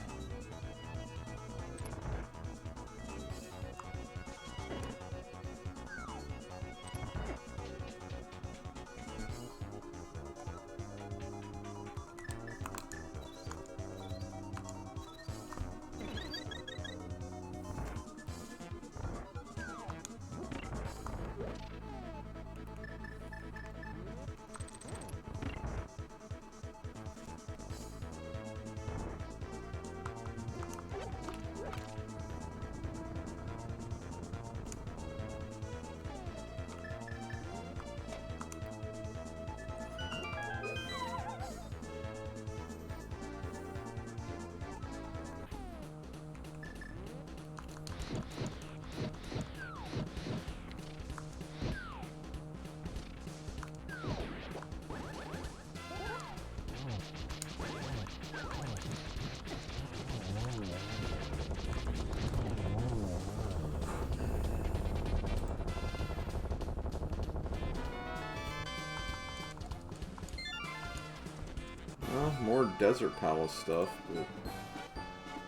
More Desert Palace stuff. But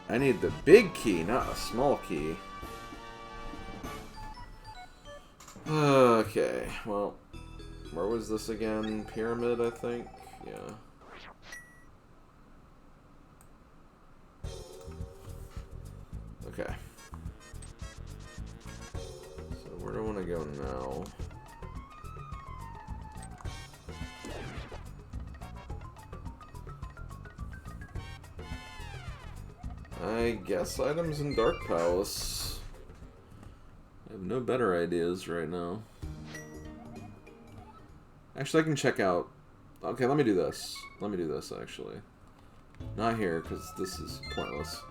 I need the big key, not a small key. Okay, well, where was this again? Pyramid, I think? Yeah. Okay. So where do I want to go now? I guess items in Dark Palace. I have no better ideas right now. Actually, I can check out... Okay, let me do this. Let me do this, actually. Not here, because this is pointless.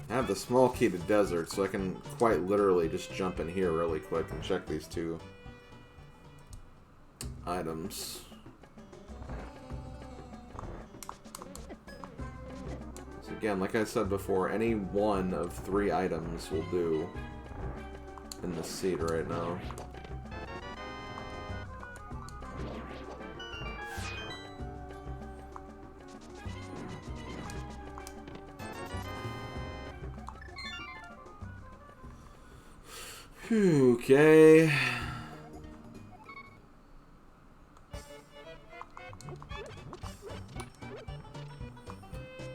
I have the small key to desert, so I can quite literally just jump in here really quick and check these two items. So again, like I said before, any one of 3 items will do in this seat right now. Okay. I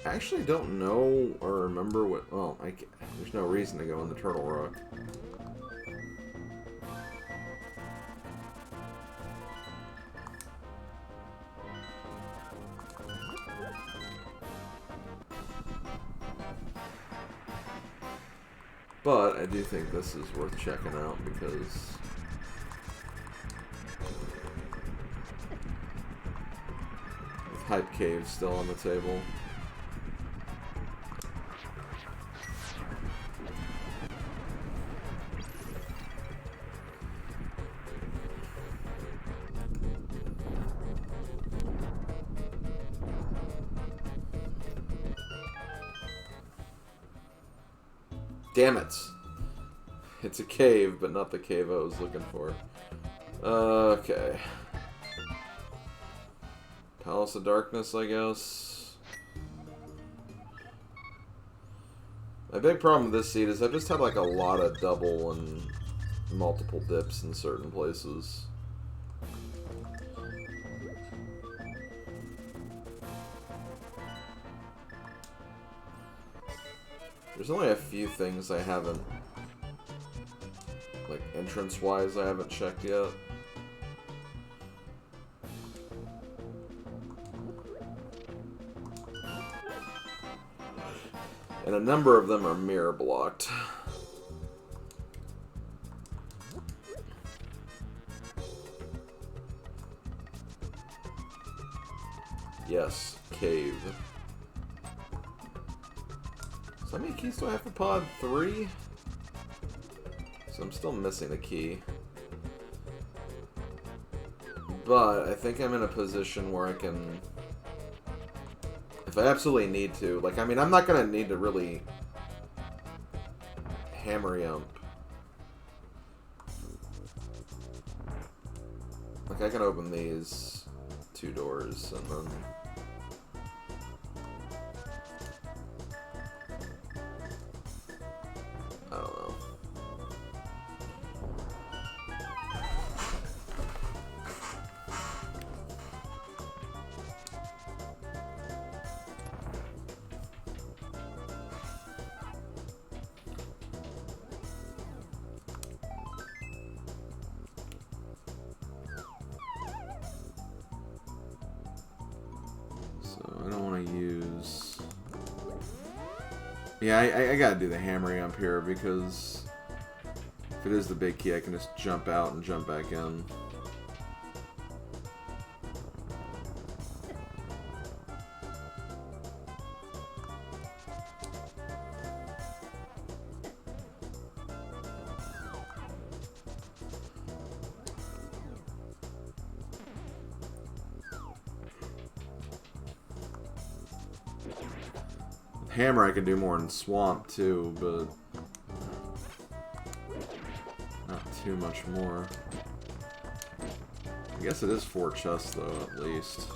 actually don't know or remember what... Well, there's no reason to go in the Turtle Rock. But I do think this is worth checking out because with Hype Cave still on the table. Damn it! It's a cave, but not the cave I was looking for. Okay. Palace of Darkness, I guess. My big problem with this seed is I've just had like a lot of double and multiple dips in certain places. There's only a few things I haven't, like entrance-wise, I haven't checked yet. And a number of them are mirror blocked. Yes, cave. So how many keys do I have for pod? 3? So I'm still missing a key. But I think I'm in a position where I can... If I absolutely need to. Like, I mean, I'm not going to need to really hammer yump. Like, I can open these 2 doors and then... I don't know. I don't want to use... Yeah, I gotta do the hammering up here because if it is the big key, I can just jump out and jump back in. Hammer I can do more in Swamp too, but not too much more. I guess it is 4 chests though, at least.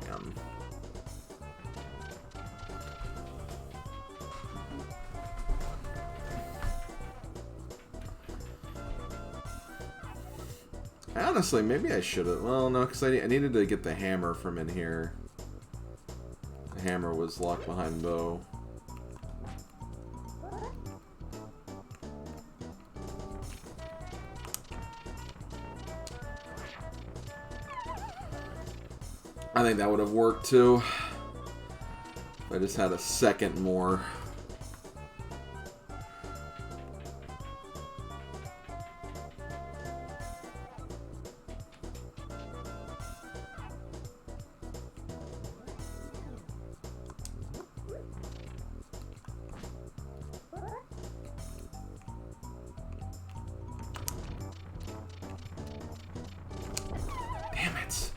Damn. Honestly, maybe I should have. Well, no, because I needed to get the hammer from in here. The hammer was locked behind Bo. I think that would have worked too. If I just had a second more. Damn it.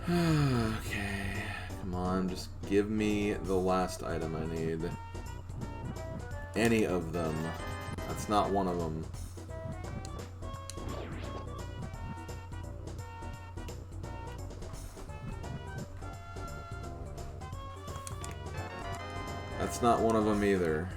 Okay, come on, just give me the last item I need. Any of them. That's not one of them. That's not one of them either.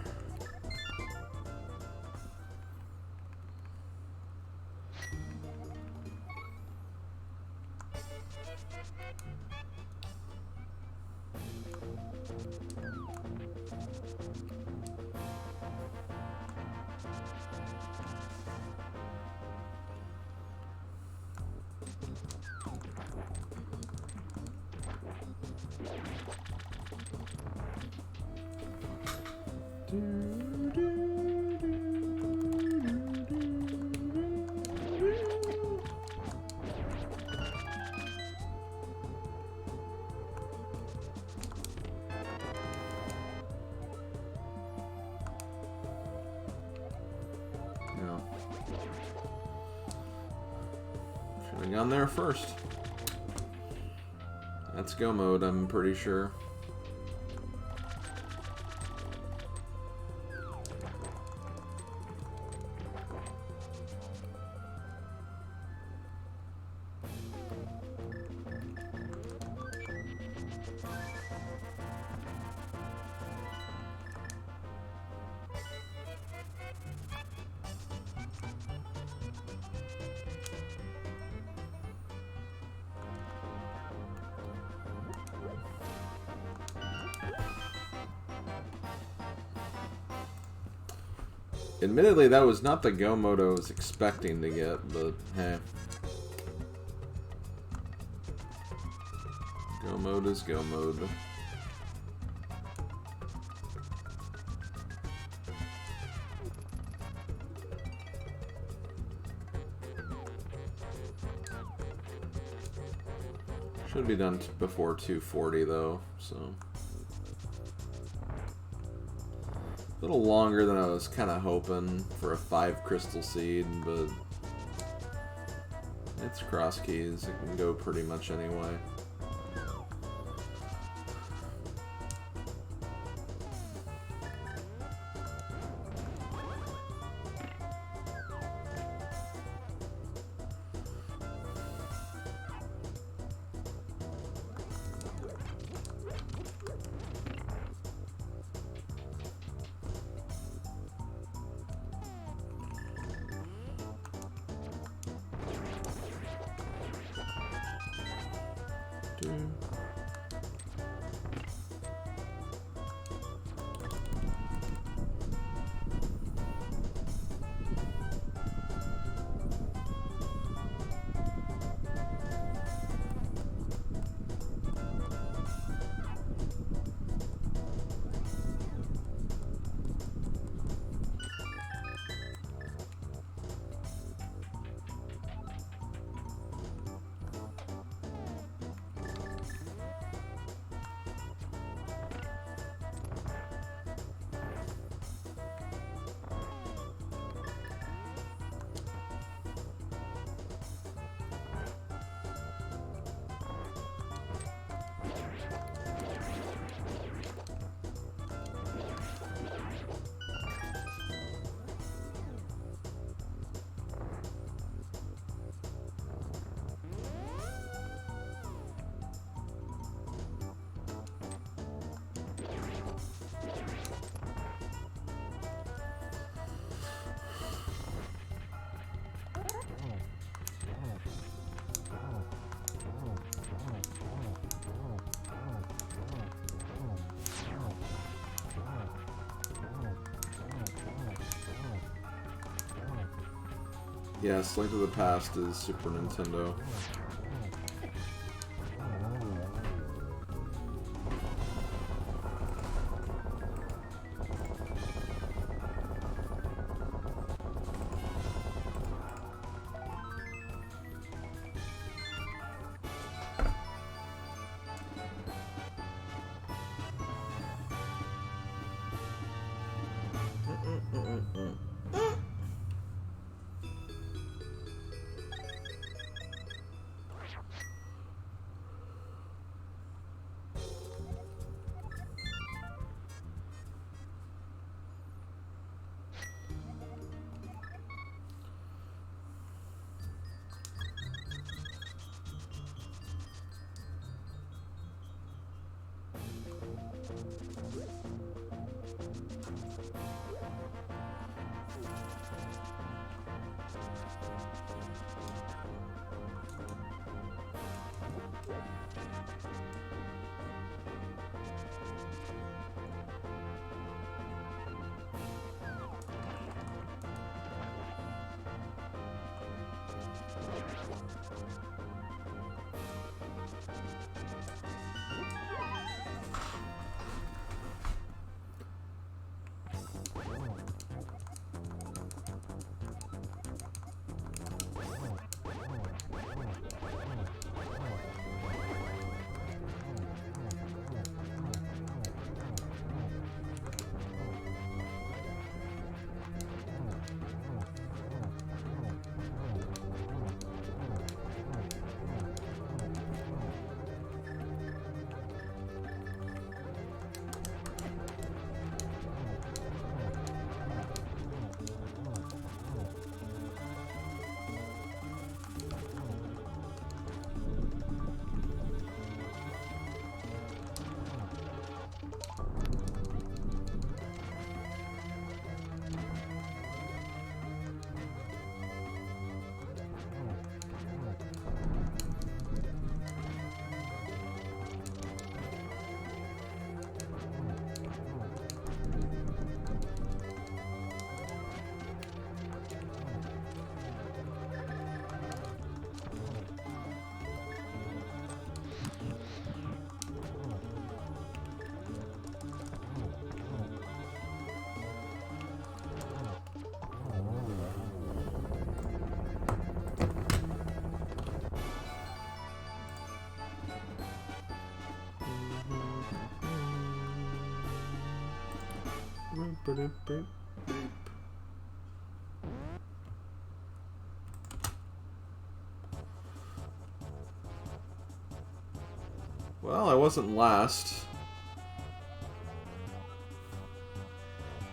Should have gone there first. That's go mode, I'm pretty sure. Admittedly, that was not the go mode I was expecting to get, but hey. Go mode is go mode. Should be done before 240 though, so. A little longer than I was kind of hoping for a 5 crystal seed, but it's Crosskeys. It can go pretty much anyway. Yes, Link to the Past is Super Nintendo. Well, I wasn't last.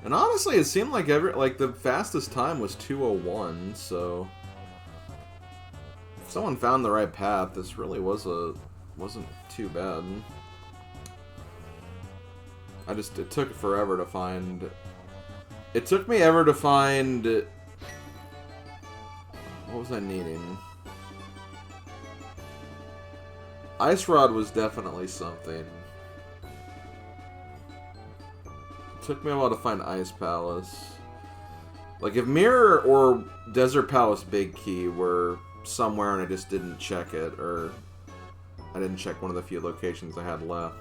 And honestly, it seemed like the fastest time was 2:01, so if someone found the right path, this really wasn't too bad. It took forever to find. It took me ever to find. What was I needing? Ice Rod was definitely something. It took me a while to find Ice Palace. Like, if Mirror or Desert Palace Big Key were somewhere and I just didn't check it, or I didn't check one of the few locations I had left,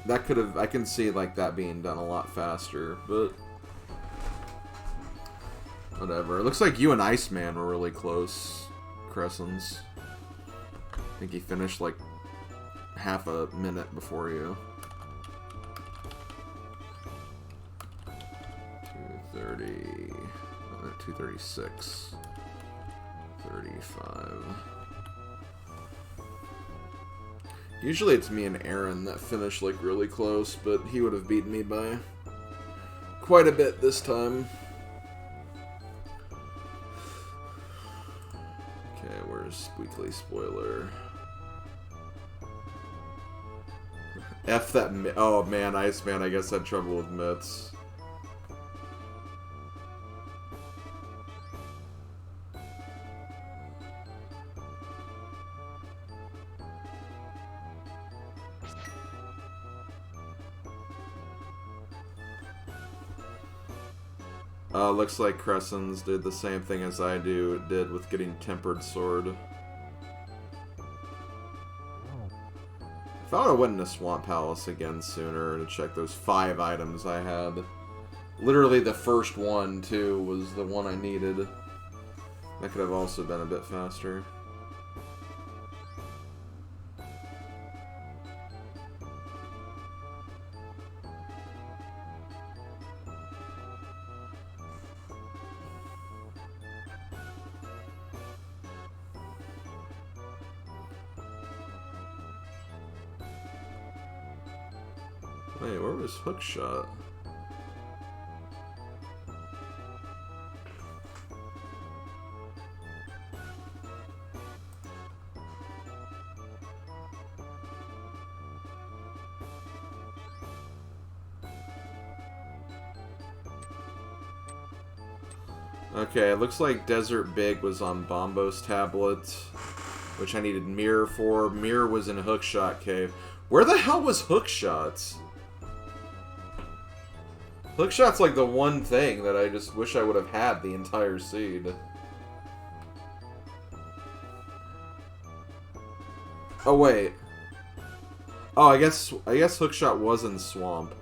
that could have, I can see, like, that being done a lot faster, but whatever. It looks like you and Iceman were really close, Crescents. I think he finished, like, half a minute before you. 2:30... 2:36... 35... Usually it's me and Aaron that finish, like, really close, but he would have beaten me by quite a bit this time. Okay, where's Weekly Spoiler? F that... Oh, man, Iceman, I guess, had trouble with mitts. Looks like Crescents did the same thing as I did with getting Tempered Sword. I thought I went into Swamp Palace again sooner to check those 5 items I had. Literally the first one, too, was the one I needed. That could have also been a bit faster. Wait, where was Hookshot? Okay, it looks like Desert Big was on Bombo's tablet, which I needed Mirror for. Mirror was in Hookshot Cave. Where the hell was Hookshot? Hookshot's like the one thing that I just wish I would have had the entire seed. Oh wait. Oh, I guess Hookshot was in Swamp.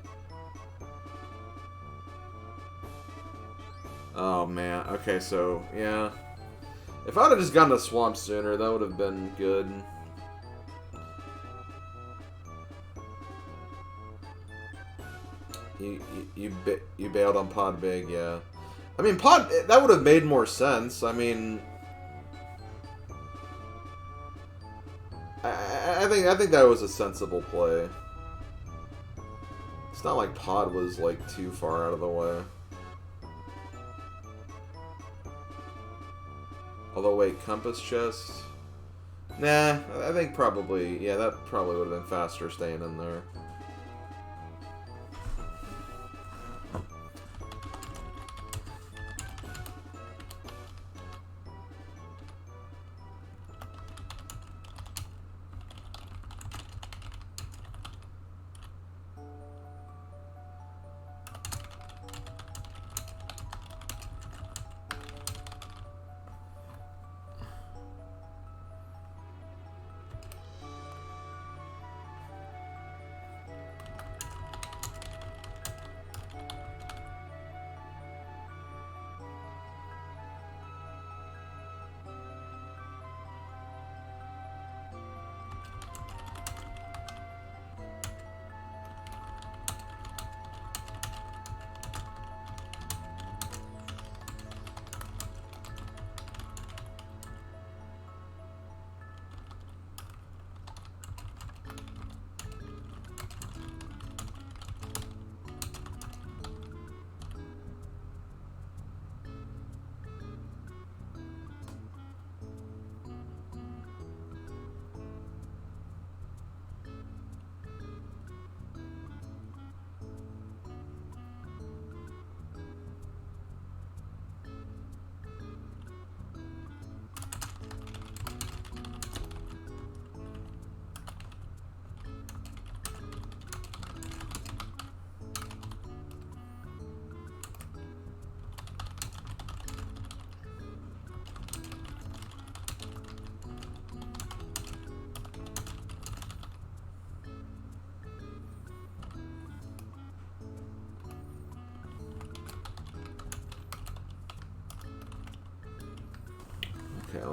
Oh man. Okay, so yeah. If I would have just gone to Swamp sooner, that would have been good. You bailed on Pod Big, yeah. I mean, that would have made more sense. I mean, I think that was a sensible play. It's not like Pod was like too far out of the way. Although, wait, Compass Chest? Nah, I think probably, yeah, that probably would have been faster staying in there.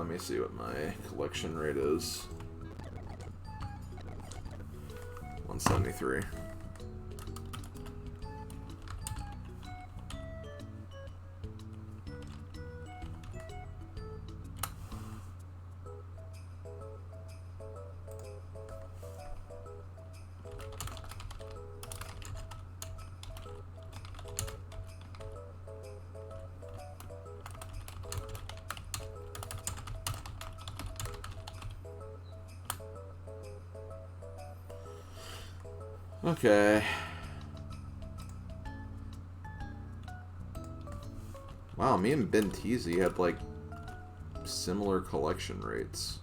let me see what my collection rate is. 173. Okay. Wow, me and Ben Teasy had, like, similar collection rates.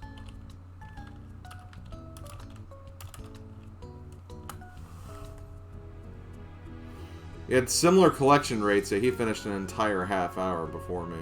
He had similar collection rates, so he finished an entire half hour before me.